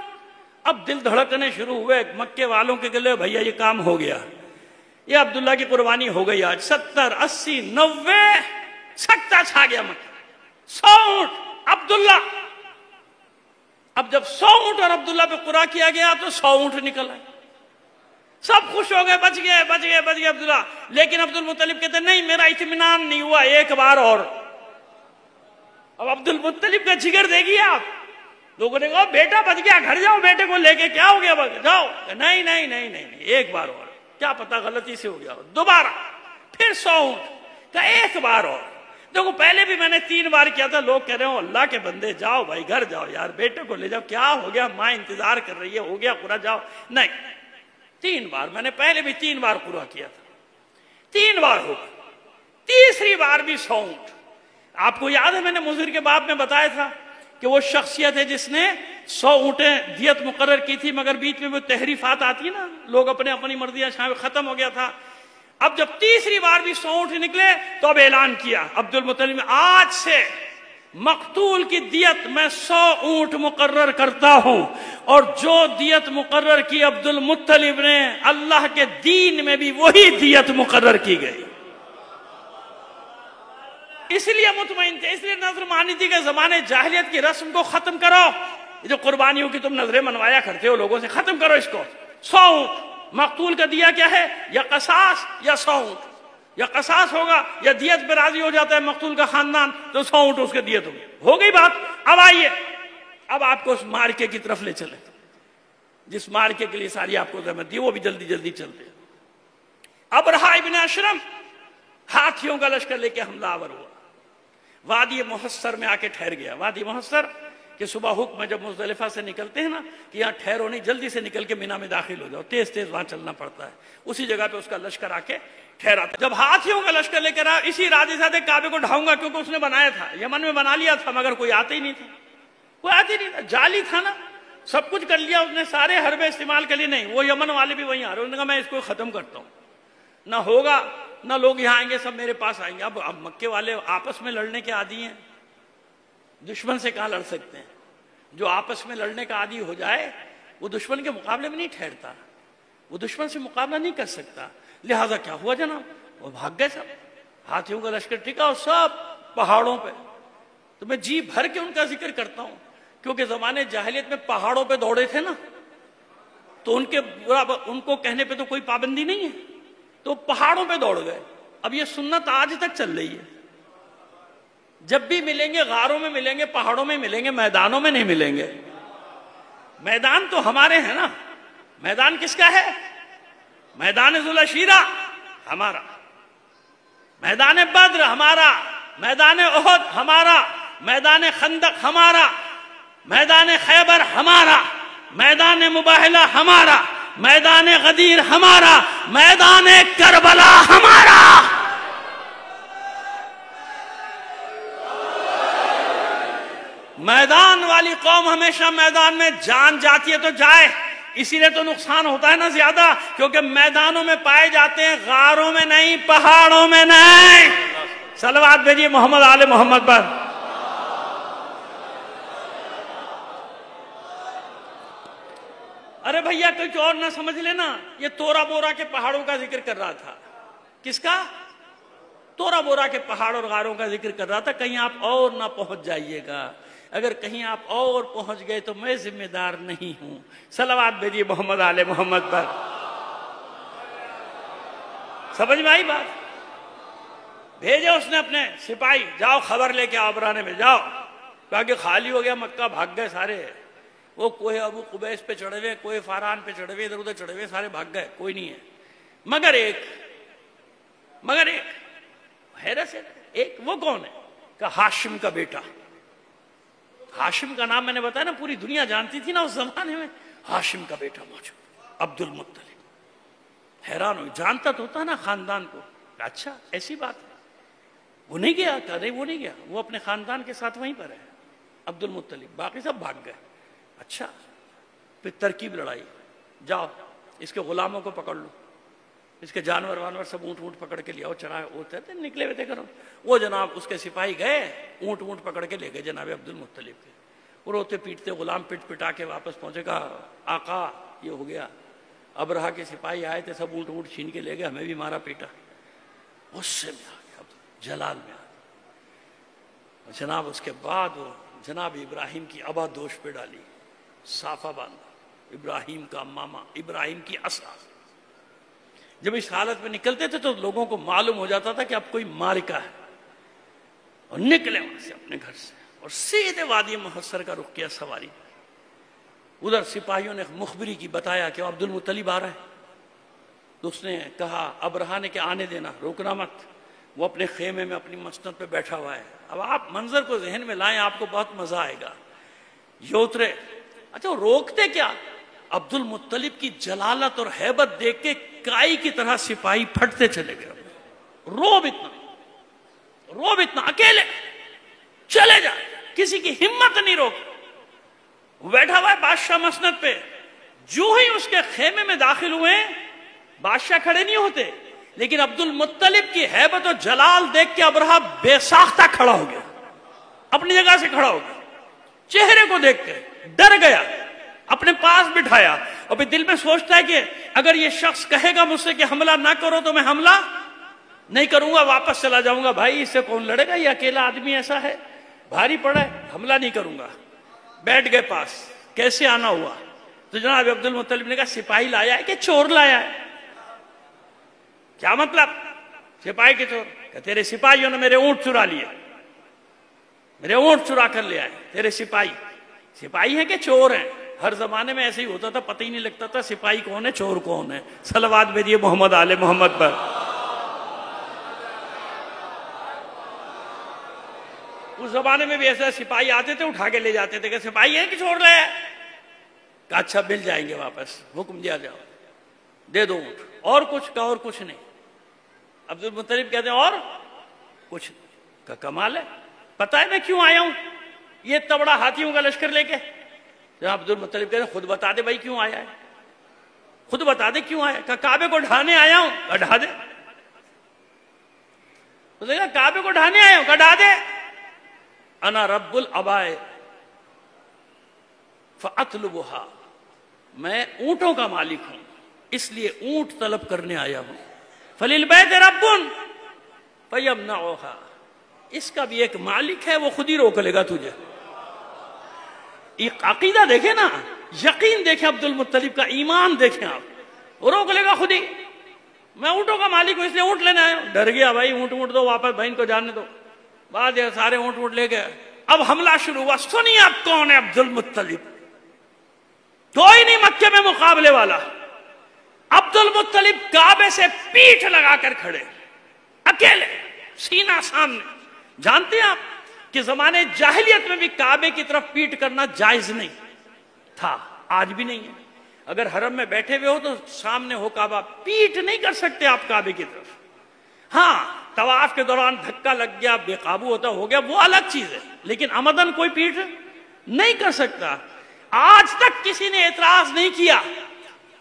اب دل دھڑکنے شروع ہوئے مکے والوں کے گلے، بھیا یہ کام ہو گیا، یہ عبداللہ کی قربانی ہو گئی، آج 70 80 90 سکتا چھا گیا مکہ، 100 اونٹ عبداللہ، اب جب 100 اونٹ اور عبداللہ پہ قرآ کیا گیا تو 100 اونٹ نکل آئے، سب خوش ہو گئے، بچ گئے عبداللہ، لیکن عبد المطلب کہتے نہیں میرا اطمینان نہیں ہوا، ایک بار اور، اب عبد المطلب کا جگر دے گی آپ، لوگوں نے کہا بیٹا بچ گیا، گھر جاؤ بیٹے کو لے کے، کیا ہو گیا جاؤ، نہیں ایک بار اور، کیا پتا غلطی سے ہو گیا ہو. دوبارہ پھر 100 اونٹ کا ایک بار اور. دیکھو پہلے بھی میں نے 3 بار کیا تھا. لوگ کہہ رہے ہو اللہ کے بندے جاؤ بھائی گھر جاؤ یار, بیٹے کو لے جاؤ, کیا ہو گیا, ماں انتظار کر رہی ہے, ہو گیا پورا, جاؤ. نہیں, 3 بار میں نے پہلے بھی 3 بار پورا کیا تھا. 3 بار ہوگا, تیسری بار بھی 100 اونٹ. آپ کو یاد ہے میں نے مضر کے باب میں بتایا تھا کہ وہ شخصیت ہے جس نے 100 اونٹیں دیت مقرر کی تھی, مگر بیچ میں وہ تحریفات آتی نا, لوگ اپنی مرضیاں شامل, ختم ہو گیا تھا. اب جب تیسری بار بھی 100 اونٹ نکلے تو اب اعلان کیا عبد المطلب, آج سے مقتول کی دیت میں 100 اونٹ مقرر کرتا ہوں, اور جو دیت مقرر کی عبد المطلب نے, اللہ کے دین میں بھی وہی دیت مقرر کی گئی. اس لیے مطمئن تھے, اس لیے نظر مانی تھی کہ زمانے جاہلیت کی رسم کو ختم کرو. یہ جو قربانیوں کی تم نظریں منوایا کرتے ہو لوگوں سے, ختم کرو اس کو. 100 اونٹ مقتول کا دیا کیا ہے, یا قصاص یا 100 اونٹ. یا قصاص ہوگا یا دیت پہ راضی ہو جاتا ہے مقتول کا خاندان تو 100 اونٹ اس کے دیت ہوگی. ہو گئی بات. اب آئیے, اب آپ کو اس مارکے کی طرف لے چلیں جس مارکے کے لیے ساری آپ کو زحمت دی, وہ بھی جلدی جلدی چلتے. ابرہا ابن اشرم ہاتھیوں کا لشکر لے کے حملہ آور ہوا, وادی محصر میں آ کے ٹھہر گیا. وادی محصر کہ صبح حکم ہے جب مزدلفہ سے نکلتے ہیں نا کہ یہاں ٹھہرو نہیں, جلدی سے نکل کے مینا میں داخل ہو جاؤ, تیز تیز وہاں چلنا پڑتا ہے. اسی جگہ پہ اس کا لشکر آ کے ٹھہرا تھا. جب ہاتھیوں کا لشکر لے کر آیا, اسی راضی صاحب کعبے کو ڈھاؤں گا, کیونکہ اس نے بنایا تھا, یمن میں بنا لیا تھا, مگر کوئی آتے ہی نہیں تھا, کوئی آتے ہی نہیں تھا, جعلی تھا نا, سب کچھ کر لیا اس نے, سارے حربے استعمال کر لی. نہیں, وہ یمن والے بھی وہیں آ رہے, انہوں نے کہا میں اس کو ختم کرتا ہوں, نہ ہوگا نہ لوگ یہاں آئیں گے, سب میرے پاس آئیں گے. اب مکے والے آپس میں لڑنے کے عادی ہیں, دشمن سے کہاں لڑ سکتے ہیں. جو آپس میں لڑنے کا عادی ہو جائے وہ دشمن کے مقابلے میں نہیں ٹھہرتا, وہ دشمن سے مقابلہ نہیں کر سکتا. لہٰذا کیا ہوا جناب, وہ بھاگ گئے سب. ہاتھیوں کا لشکر ٹھیکا اور سب پہاڑوں پہ. تو میں جی بھر کے ان کا ذکر کرتا ہوں کیونکہ زمانے جاہلیت میں پہاڑوں پہ دوڑے تھے نا, تو ان کو کہنے پہ تو کوئی پابندی نہیں ہے, تو پہاڑوں پہ دوڑ گئے. اب یہ سنت آج تک چل رہی ہے, جب بھی ملیں گے غاروں میں ملیں گے, پہاڑوں میں ملیں گے, میدانوں میں نہیں ملیں گے. میدان تو ہمارے ہیں نا, میدان کس کا ہے, میدان ذوالشیرہ ہمارا, میدان بدر ہمارا, میدان احد ہمارا, میدان خندق ہمارا, میدان خیبر ہمارا, میدان مباہلہ ہمارا, میدان غدیر ہمارا, میدان کربلا ہمارا. میدان والی قوم ہمیشہ میدان میں جان جاتی ہے تو جائے, اسی لیے تو نقصان ہوتا ہے نا زیادہ, کیونکہ میدانوں میں پائے جاتے ہیں, غاروں میں نہیں, پہاڑوں میں نہیں. صلوات بھیجیے محمد آل محمد پر. ارے بھیا کچھ اور نہ سمجھ لینا, یہ تورا بورا کے پہاڑوں کا ذکر کر رہا تھا. کس کا؟ تورا بورا کے پہاڑ اور غاروں کا ذکر کر رہا تھا. کہیں آپ اور نہ پہنچ جائیے گا, اگر کہیں آپ اور پہنچ گئے تو میں ذمہ دار نہیں ہوں. صلوات بھیجیے محمد آل محمد پر. سمجھ میں آئی بات؟ بھیجے اس نے اپنے سپاہی, جاؤ خبر لے کے ابرانے میں جاؤ, کہا کہ خالی ہو گیا مکہ, بھاگ گئے سارے. وہ کوہ ابو قبیس پہ چڑھے ہوئے, کوہ فاران پہ چڑھے ہوئے, ادھر ادھر چڑھے ہوئے, سارے بھاگ گئے, کوئی نہیں ہے. مگر ایک حیرت سے, ایک وہ کون ہے؟ کہ ہاشم کا بیٹا. ہاشم کا نام میں نے بتایا نا, پوری دنیا جانتی تھی نا اس زمانے میں. ہاشم کا بیٹا موجود, عبد المطلب. حیران ہوئی, جانتا تو ہوتا نا خاندان کو. اچھا ایسی بات ہے, وہ نہیں گیا, کہ نہیں وہ نہیں گیا, وہ اپنے خاندان کے ساتھ وہیں پر ہے عبد المطلب, باقی سب بھاگ گئے. اچھا پھر ترکیب لڑائی, جاؤ اس کے غلاموں کو پکڑ لو, اس کے جانور وانور سب اونٹ پکڑ کے لیا, چڑھائے ہوتے تھے, نکلے ہوئے تھے کرو. وہ جناب اس کے سپاہی گئے, اونٹ پکڑ کے لے گئے جناب عبد المطلب کے. وہ روتے پیٹتے غلام پٹا کے واپس پہنچے, کہا آقا یہ ہو گیا. ابرہا کے سپاہی آئے تھے, سب اونٹ چھین کے لے گئے, ہمیں بھی مارا پیٹا. غصے میں آ گیا, جلال میں آ گیا جناب. اس کے بعد وہ جناب ابراہیم کی ابا دوش پہ ڈالی, صافہ باندھا, ابراہیم کا ماما, ابراہیم کی عصا. جب اس حالت میں نکلتے تھے تو لوگوں کو معلوم ہو جاتا تھا کہ اب کوئی مارکہ ہے, اور نکلے وہاں سے اپنے گھر سے اور سیدھے وادی محصر کا رخ کیا سواری. ادھر سپاہیوں نے مخبری کی, بتایا کہ عبد المطلب آ رہا ہے. تو اس نے کہا ابرہہ نے کہ آنے دینا، روکنا مت، وہ اپنے خیمے میں اپنی مسند پہ بیٹھا ہوا ہے۔ اب آپ منظر کو ذہن میں لائیں، آپ کو بہت مزہ آئے گا۔ یہ اترے، اچھا وہ روکتے کیا؟ عبد المطلب کی جلالت اور ہیبت دیکھ کے کائی کی طرح سپاہی پھٹتے چلے گئے۔ روب اتنا، اکیلے چلے جا، کسی کی ہمت نہیں روک۔ وہ بیٹھا ہوا ہے بادشاہ مسند پہ، جو ہی اس کے خیمے میں داخل ہوئے بادشاہ کھڑے نہیں ہوتے، لیکن عبد المطلب کی ہیبت و جلال دیکھ کے ابرہہ بے ساختہ کھڑا ہو گیا، اپنی جگہ سے کھڑا ہو گیا، چہرے کو دیکھ کے ڈر گیا، اپنے پاس بٹھایا، اور پھر دل میں سوچتا ہے کہ اگر یہ شخص کہے گا مجھ سے کہ حملہ نہ کرو تو میں حملہ نہیں کروں گا، واپس چلا جاؤں گا، بھائی اس سے کون لڑے گا، یہ اکیلا آدمی ایسا ہے، بھاری پڑا ہے، حملہ نہیں کروں گا۔ بیٹھ گئے پاس، کیسے آنا ہوا؟ تو جناب عبد المطلب نے کہا سپاہی لایا ہے کہ چور لایا ہے؟ کیا مطلب؟ سپاہی کے چور؟ کہ تیرے سپاہیوں نے میرے اونٹ چرا لیے، میرے اونٹ چرا کر لے آئے تیرے سپاہی ہیں کہ چور ہیں؟ ہر زمانے میں ایسے ہی ہوتا تھا، پتہ ہی نہیں لگتا تھا سپاہی کون ہے چور کون ہے۔ صلوات بھیجیے محمد آل محمد پر۔ اس زمانے میں بھی ایسا سپاہی آتے تھے، اٹھا کے لے جاتے تھے کہ سپاہی ہے کہ چور لایا؟ کہ اچھا مل جائیں گے واپس، حکم دیا جاؤ، دے دو اونٹ، اور کچھ؟ کا اور کچھ نہیں۔ عبد المطلب کہتے ہیں اور کچھ نہیں۔ کا کمال ہے، پتہ ہے میں کیوں آیا ہوں یہ اتنا بڑا ہاتھیوں کا لشکر لے کے؟ عبد المطلب کہتے ہیں خود بتا دے بھائی کیوں آیا ہے، خود بتا دے کیوں آیا ہے؟ کہ کعبے کو ڈھانے آیا ہوں۔ کہ ڈھا دے۔ اس نے کہا کعبے کو ڈھانے آیا ہوں۔ کہ ڈھا دے۔ انا رب العبائے فاطلبها، میں اونٹوں کا مالک ہوں اس لیے اونٹ طلب کرنے آیا ہوں۔ فللبیت رب فیمنعها، اس کا بھی ایک مالک ہے، وہ خود ہی روک لے گا تجھے۔ ایک عقیدہ دیکھیں نا، یقین دیکھیں عبد المطلب کا، ایمان دیکھیں آپ، وہ روک لے گا خود ہی۔ میں اونٹوں کا مالک ہوں اس لیے اونٹ لینے آیا ہوں۔ ڈر گیا بھائی، اونٹ دو واپس، بھائی ان کو جاننے دو۔ بعد یہ سارے اونٹ لے گئے۔ اب حملہ شروع ہوا۔ سنیے اب کون ہے عبد المطلب؟ کوئی نہیں مکے میں مقابلے والا۔ عبد المطلب کعبے سے پیٹھ لگا کر کھڑے، اکیلے، سینہ سامنے۔ جانتے ہیں آپ کہ زمانے جاہلیت میں بھی کعبے کی طرف پیٹ کرنا جائز نہیں تھا، آج بھی نہیں ہے۔ اگر حرم میں بیٹھے ہوئے ہو تو سامنے ہو کعبہ، پیٹ نہیں کر سکتے آپ کعبے کی طرف۔ ہاں طواف کے دوران دھکا لگ گیا، بے قابو ہوتا ہو گیا، وہ الگ چیز ہے، لیکن عمدن کوئی پیٹ نہیں کر سکتا۔ آج تک کسی نے اعتراض نہیں کیا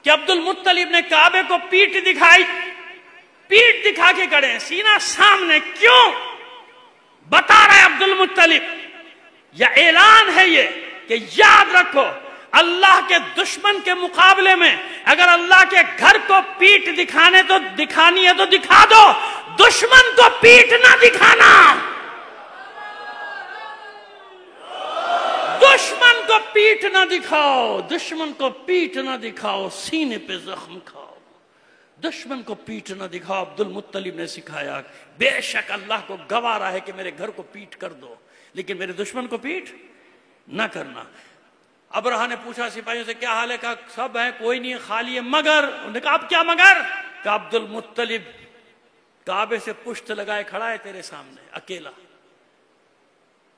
کہ عبد المطلب نے کعبے کو پیٹ دکھائی، پیٹ دکھا کے کھڑے ہیں، سینہ سامنے۔ کیوں؟ بتا رہا ہے عبد المطلب، یا اعلان ہے یہ کہ یاد رکھو اللہ کے دشمن کے مقابلے میں اگر اللہ کے گھر کو پیٹ دکھانی ہے تو دکھا دو، دشمن کو پیٹ نہ دکھانا۔ دشمن کو پیٹ نہ دکھاؤ، دشمن کو پیٹ نہ دکھاؤ، سینے پہ زخم کھاؤ، دشمن کو پیٹ نہ دکھاؤ۔ عبد المطلب نے سکھایا، بے شک اللہ کو گواہ رہا ہے کہ میرے گھر کو پیٹ کر دو، لیکن میرے دشمن کو پیٹ نہ کرنا۔ ابرہہ نے پوچھا سپاہیوں سے کیا حال ہے؟ کہا سب ہیں، کوئی نہیں ہے، خالی ہے، مگر انہوں نے کہا اب کیا مگر؟ کہ عبد المطلب کعبے سے پشت لگائے کھڑا ہے تیرے سامنے اکیلا۔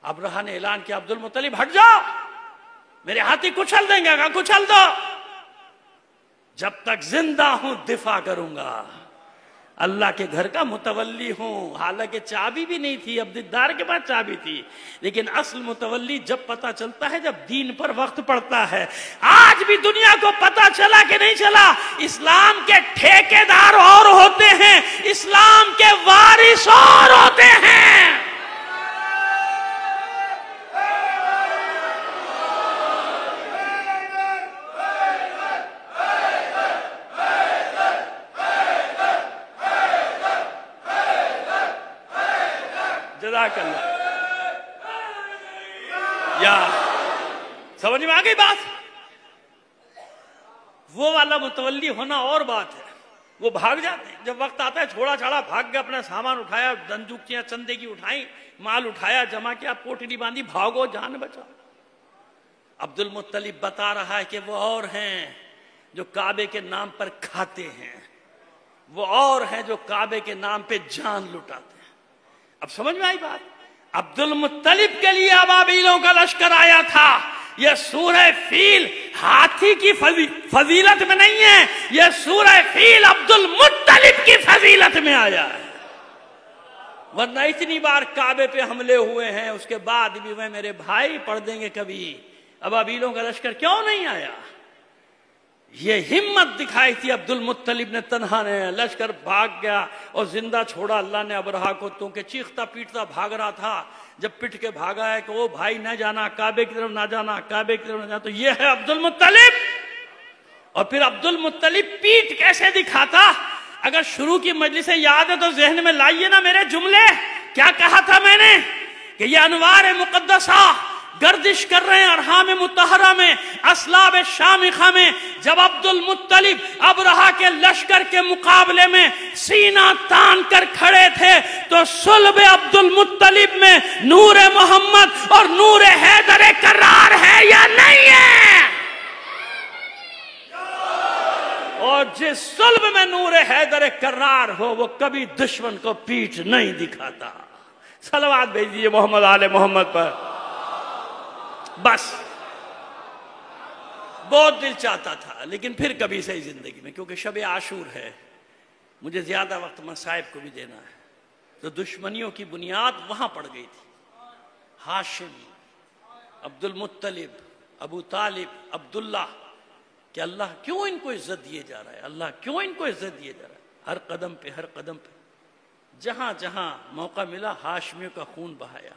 ابرہہ نے اعلان کیا عبد المطلب ہٹ جاؤ، میرے ہاتھی کچل دیں گے۔ کہا کچل دو، جب تک زندہ ہوں دفاع کروں گا، اللہ کے گھر کا متولی ہوں۔ حالانکہ چابی بھی نہیں تھی، عبدالدار کے پاس چابی تھی، لیکن اصل متولی جب پتا چلتا ہے جب دین پر وقت پڑتا ہے۔ آج بھی دنیا کو پتا چلا کہ نہیں چلا، اسلام کے ٹھیکیدار اور ہوتے ہیں، اسلام کے وارث اور ہوتے ہیں۔ جزاک اللہ۔ یا سمجھ میں آ گئی بات؟ وہ والا متولی ہونا اور بات ہے، وہ بھاگ جاتے ہیں جب وقت آتا ہے، چھوڑا چھاڑا بھاگ گیا، اپنا سامان اٹھایا، دندوکیاں چندے کی اٹھائیں، مال اٹھایا، جمع کیا، پوٹلی باندھی، بھاگو، جان بچا۔ عبد المطلب بتا رہا ہے کہ وہ اور ہیں جو کعبے کے نام پر کھاتے ہیں، وہ اور ہیں جو کعبے کے نام پہ جان لٹاتے ہیں۔ اب سمجھ میں آئی بات؟ عبد المطلب کے لیے ابابیلوں کا لشکر آیا تھا۔ یہ سورہ فیل ہاتھی کی فضیلت میں نہیں ہے، یہ سورہ فیل عبد المطلب کی فضیلت میں آیا ہے۔ ورنہ اتنی بار کعبے پہ حملے ہوئے ہیں، اس کے بعد بھی وہ میرے بھائی پڑھ دیں گے کبھی ابابیلوں کا لشکر کیوں نہیں آیا؟ یہ ہمت دکھائی تھی عبد المطلب نے، تنہا نے، لشکر بھاگ گیا اور زندہ چھوڑا اللہ نے ابرہا کو، تو کہ چیختا پیٹتا بھاگ رہا تھا، جب پٹ کے بھاگا ہے کہ وہ بھائی نہ جانا، کعبے کی طرف نہ جانا، کعبے کی طرف نہ جانا، تو یہ ہے عبد المطلب۔ اور پھر عبد المطلب پیٹ کیسے دکھاتا؟ اگر شروع کی مجلسیں یاد ہے تو ذہن میں لائیے نا میرے جملے، کیا کہا تھا میں نے کہ یہ انوار مقدسہ گردش کر رہے ہیں ارحام مطہرہ میں، اسلاب شامخہ میں۔ جب عبد المطلب ابرہا کے لشکر کے مقابلے میں سینہ تان کر کھڑے تھے تو صلب عبد المطلب میں نور محمد اور نور حیدر کرار ہے یا نہیں ہے؟ اور جس صلب میں نور حیدر کرار ہو وہ کبھی دشمن کو پیٹھ نہیں دکھاتا۔ صلوات بھیجیے محمد آل محمد پر۔ بس بہت دل چاہتا تھا، لیکن پھر کبھی صحیح زندگی میں، کیونکہ شب عاشور ہے، مجھے زیادہ وقت مصائب کو بھی دینا ہے، تو دشمنیوں کی بنیاد وہاں پڑ گئی تھی۔ ہاشم، عبد المطلب، ابو طالب، عبداللہ، کہ اللہ کیوں ان کو عزت دیے جا رہا ہے، اللہ کیوں ان کو عزت دیے جا رہا ہے؟ ہر قدم پہ، ہر قدم پہ، جہاں جہاں موقع ملا ہاشمیوں کا خون بہایا۔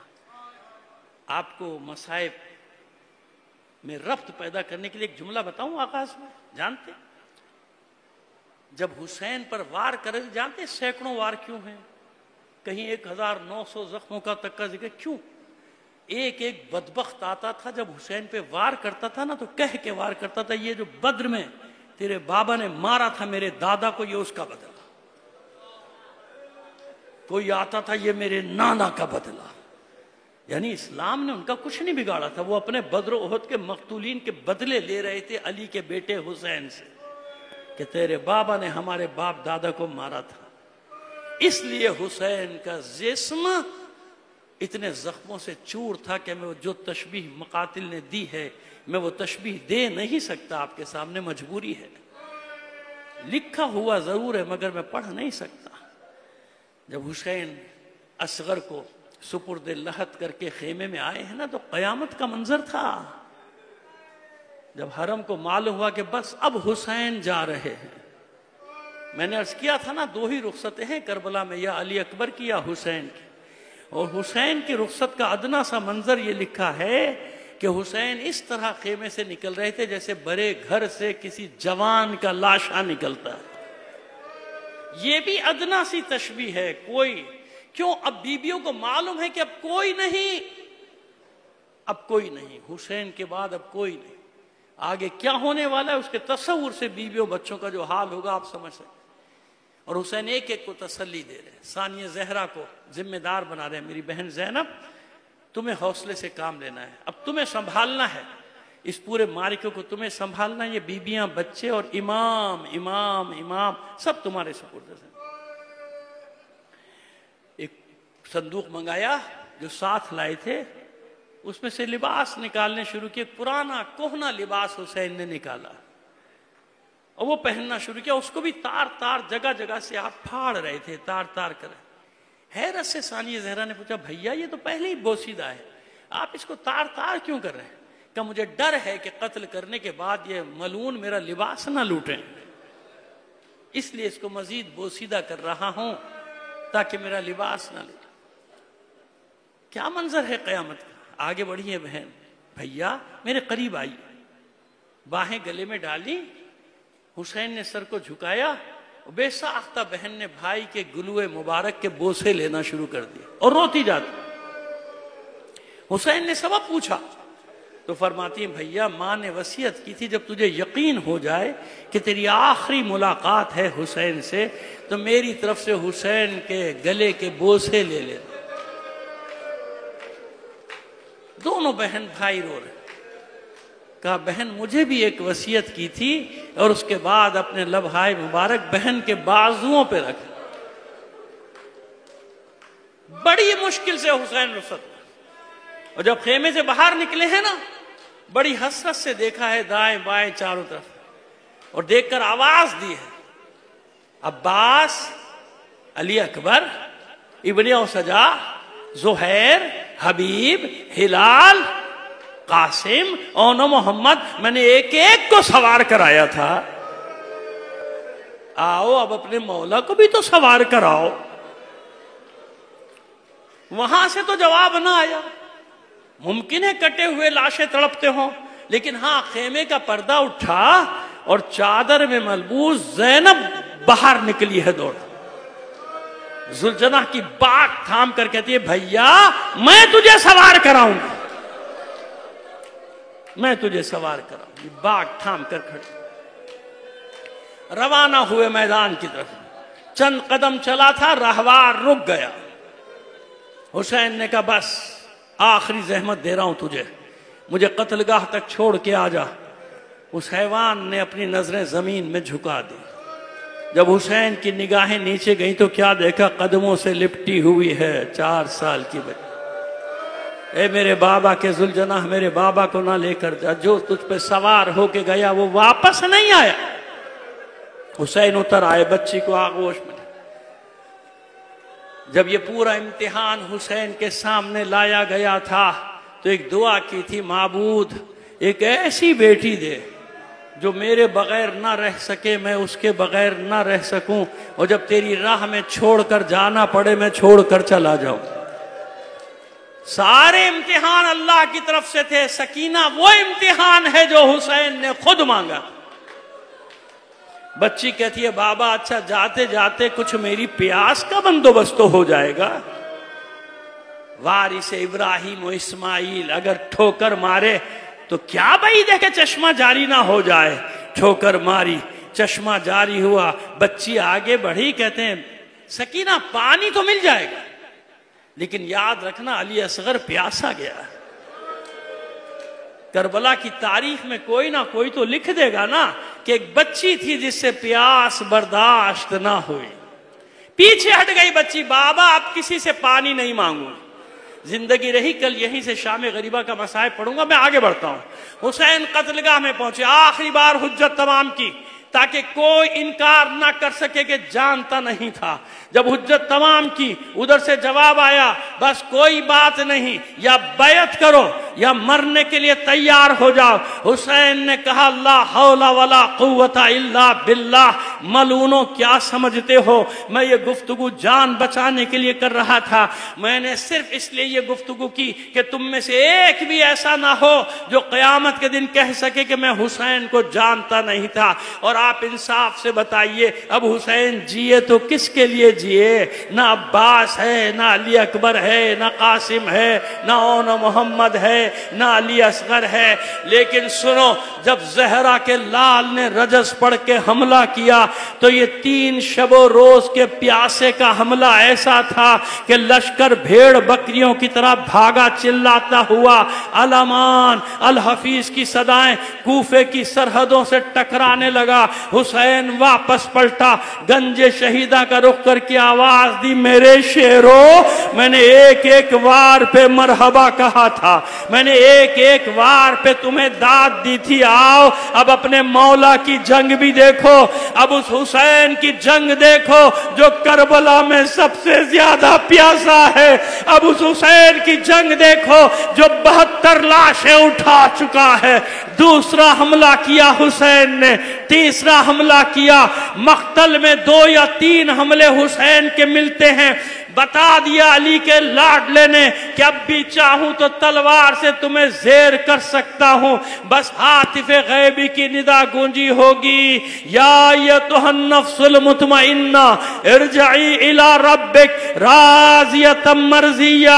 آپ کو مصائب میں ربط پیدا کرنے کے لیے ایک جملہ بتاؤں آغاز میں، جانتے جب حسین پر وار کرے، جانتے سینکڑوں وار کیوں ہیں؟ کہیں 1900 زخموں کا تک کا ذکر کیوں؟ ایک ایک بدبخت آتا تھا جب حسین پہ وار کرتا تھا نا، تو کہہ کے وار کرتا تھا یہ جو بدر میں تیرے بابا نے مارا تھا میرے دادا کو، یہ اس کا بدلہ۔ کوئی آتا تھا یہ میرے نانا کا بدلہ۔ یعنی اسلام نے ان کا کچھ نہیں بگاڑا تھا، وہ اپنے بدر و احد کے مقتولین کے بدلے لے رہے تھے علی کے بیٹے حسین سے، کہ تیرے بابا نے ہمارے باپ دادا کو مارا تھا۔ اس لیے حسین کا جسم اتنے زخموں سے چور تھا کہ میں جو تشبیہ مقاتل نے دی ہے میں وہ تشبیہ دے نہیں سکتا، آپ کے سامنے مجبوری ہے۔ لکھا ہوا ضرور ہے مگر میں پڑھ نہیں سکتا۔ جب حسین اصغر کو سپرد لحد کر کے خیمے میں آئے ہیں نا، تو قیامت کا منظر تھا۔ جب حرم کو معلوم ہوا کہ بس اب حسین جا رہے ہیں، میں نے عرض کیا تھا نا، دو ہی رخصتیں ہیں کربلا میں، یا علی اکبر کی یا حسین کی، اور حسین کی رخصت کا ادنا سا منظر یہ لکھا ہے کہ حسین اس طرح خیمے سے نکل رہے تھے جیسے بڑے گھر سے کسی جوان کا لاشا نکلتا ہے۔ یہ بھی ادنا سی تشبیہ ہے۔ کوئی کیوں؟ اب بیبیوں کو معلوم ہے کہ اب کوئی نہیں، اب کوئی نہیں، حسین کے بعد اب کوئی نہیں، آگے کیا ہونے والا ہے اس کے تصور سے بیویوں بچوں کا جو حال ہوگا آپ سمجھ سکتے۔ اور حسین ایک ایک کو تسلی دے رہے ہیں۔ ثانیہ زہرا کو ذمہ دار بنا رہے ہیں، میری بہن زینب تمہیں حوصلے سے کام لینا ہے، اب تمہیں سنبھالنا ہے، اس پورے معرکے کو تمہیں سنبھالنا ہے، یہ بیبیاں بچے اور امام سب تمہارے سپرد ہیں۔ ایک صندوق منگایا جو ساتھ لائے تھے، اس میں سے لباس نکالنے شروع کیے، پرانا کوہنا لباس حسین نے نکالا اور وہ پہننا شروع کیا۔ اس کو بھی تار تار جگہ جگہ سے آپ پھاڑ رہے تھے، تار تار کر رہے۔ حیرت سے ثانیہ زہرا نے پوچھا، بھیا یہ تو پہلے ہی بوسیدہ ہے، آپ اس کو تار تار کیوں کر رہے ہیں؟ کہ مجھے ڈر ہے کہ قتل کرنے کے بعد یہ ملعون میرا لباس نہ لوٹیں، اس لیے اس کو مزید بوسیدہ کر رہا ہوں تاکہ میرا لباس نہ لوٹے۔ کیا منظر ہے قیامت کا۔ آگے بڑھی ہے بہن، بھیا میرے قریب آئی، باہیں گلے میں ڈالی، حسین نے سر کو جھکایا، بے ساختہ بہن نے بھائی کے گلوے مبارک کے بوسے لینا شروع کر دیا اور روتی جاتی۔ حسین نے سبب پوچھا تو فرماتی ہیں، بھیا ماں نے وصیت کی تھی جب تجھے یقین ہو جائے کہ تیری آخری ملاقات ہے حسین سے تو میری طرف سے حسین کے گلے کے بوسے لے لے۔ دونوں بہن بھائی رو رہے۔ کہا بہن مجھے بھی ایک وصیت کی تھی، اور اس کے بعد اپنے لبہائے مبارک بہن کے بازوؤں پہ رکھ۔ بڑی مشکل سے حسین رخصت، اور جب خیمے سے باہر نکلے ہیں نا، بڑی حسرت سے دیکھا ہے دائیں بائیں چاروں طرف، اور دیکھ کر آواز دی ہے، عباس، علی اکبر، ابن اوسجا، زہیر، حبیب، ہلال، قاسم، اون محمد، میں نے ایک ایک کو سوار کرایا تھا، آؤ اب اپنے مولا کو بھی تو سوار کراؤ۔ وہاں سے تو جواب نہ آیا۔ ممکن ہے کٹے ہوئے لاشیں تڑپتے ہوں، لیکن ہاں خیمے کا پردہ اٹھا اور چادر میں ملبوس زینب باہر نکلی ہے دوڑ۔ ذوالجناح کی باک تھام کر کہتی ہے بھیا میں تجھے سوار کراؤں گا، میں تجھے سوار کراؤں گی۔ باک تھام کر کھڑی، روانہ ہوئے میدان کی طرف۔ چند قدم چلا تھا، راہوار رک گیا۔ حسین نے کہا بس آخری زحمت دے رہا ہوں تجھے، مجھے قتل گاہ تک چھوڑ کے آ جا۔ اس حیوان نے اپنی نظریں زمین میں جھکا دی۔ جب حسین کی نگاہیں نیچے گئیں تو کیا دیکھا؟ قدموں سے لپٹی ہوئی ہے 4 سال کی بچی۔ اے میرے بابا کے ذوالجناح، میرے بابا کو نہ لے کر جا، جو تجھ پہ سوار ہو کے گیا وہ واپس نہیں آیا۔ حسین اتر آئے، بچی کو آغوش میں۔ جب یہ پورا امتحان حسین کے سامنے لایا گیا تھا تو ایک دعا کی تھی، معبود ایک ایسی بیٹی دے جو میرے بغیر نہ رہ سکے، میں اس کے بغیر نہ رہ سکوں، اور جب تیری راہ میں چھوڑ کر جانا پڑے میں چھوڑ کر چلا جاؤں۔ سارے امتحان اللہ کی طرف سے تھے، سکینہ وہ امتحان ہے جو حسین نے خود مانگا۔ بچی کہتی ہے بابا اچھا جاتے جاتے کچھ میری پیاس کا بندوبست تو ہو جائے گا۔ وارث ابراہیم و اسماعیل اگر ٹھوکر مارے تو کیا بعید ہے کہ چشمہ جاری نہ ہو جائے۔ ٹھوکر ماری، چشمہ جاری ہوا، بچی آگے بڑھی، کہتے ہیں سکینہ پانی تو مل جائے گا، لیکن یاد رکھنا علی اصغر پیاسا گیا۔ کربلا کی تاریخ میں کوئی نہ کوئی تو لکھ دے گا نا کہ ایک بچی تھی جس سے پیاس برداشت نہ ہوئی، پیچھے ہٹ گئی بچی، بابا اب کسی سے پانی نہیں مانگوں، زندگی رہی کل یہیں سے شام غریبہ کا مصائب پڑھوں گا، میں آگے بڑھتا ہوں۔ حسین قتل گاہ میں پہنچے، آخری بار حجت تمام کی تاکہ کوئی انکار نہ کر سکے کہ جانتا نہیں تھا۔ جب حجت تمام کی، ادھر سے جواب آیا بس کوئی بات نہیں، یا بیعت کرو یا مرنے کے لیے تیار ہو جاؤ۔ حسین نے کہا لا حول ولا قوت الا باللہ، ملونوں کیا سمجھتے ہو میں یہ گفتگو جان بچانے کے لیے کر رہا تھا؟ میں نے صرف اس لیے یہ گفتگو کی کہ تم میں سے ایک بھی ایسا نہ ہو جو قیامت کے دن کہہ سکے کہ میں حسین کو جانتا نہیں تھا۔ اور آپ انصاف سے بتائیے اب حسین جیے تو کس کے لیے جیے؟ نہ عباس ہے، نہ علی اکبر ہے، نہ قاسم ہے، نہ اون محمد ہے، نہ علی اصغر ہے۔ لیکن سنو، جب زہرا کے لال نے رجز پڑھ کے حملہ کیا تو یہ 3 شب و روز کے پیاسے کا حملہ ایسا تھا کہ لشکر بھیڑ بکریوں کی طرح بھاگا چلاتا ہوا۔ الامان الحفیظ کی صدائیں کوفے کی سرحدوں سے ٹکرانے لگا۔ حسین واپس پلٹا، گنج شہیدہ کا رخ کر کے آواز دی، میرے شیرو میں نے ایک ایک وار پہ مرحبا کہا تھا، میں نے ایک ایک وار پہ تمہیں داد دی تھی، آؤ اب اپنے مولا کی جنگ بھی دیکھو، اب اس حسین کی جنگ دیکھو جو کربلا میں سب سے زیادہ پیاسا ہے، اب اس حسین کی جنگ دیکھو جو 72 لاشیں اٹھا چکا ہے۔ دوسرا حملہ کیا حسین نے، تیسرا حملہ کیا، مقتل میں 2 یا 3 حملے حسین کے ملتے ہیں۔ بتا دیا علی کے لاڈلے نے کہ اب بھی چاہوں تو تلوار سے تمہیں زیر کر سکتا ہوں، بس ہاتف غیبی کی ندا گونجی ہوگی، یا ایتھا النفس المطمئنہ ارجعی الی ربک راضیۃ مرضیہ،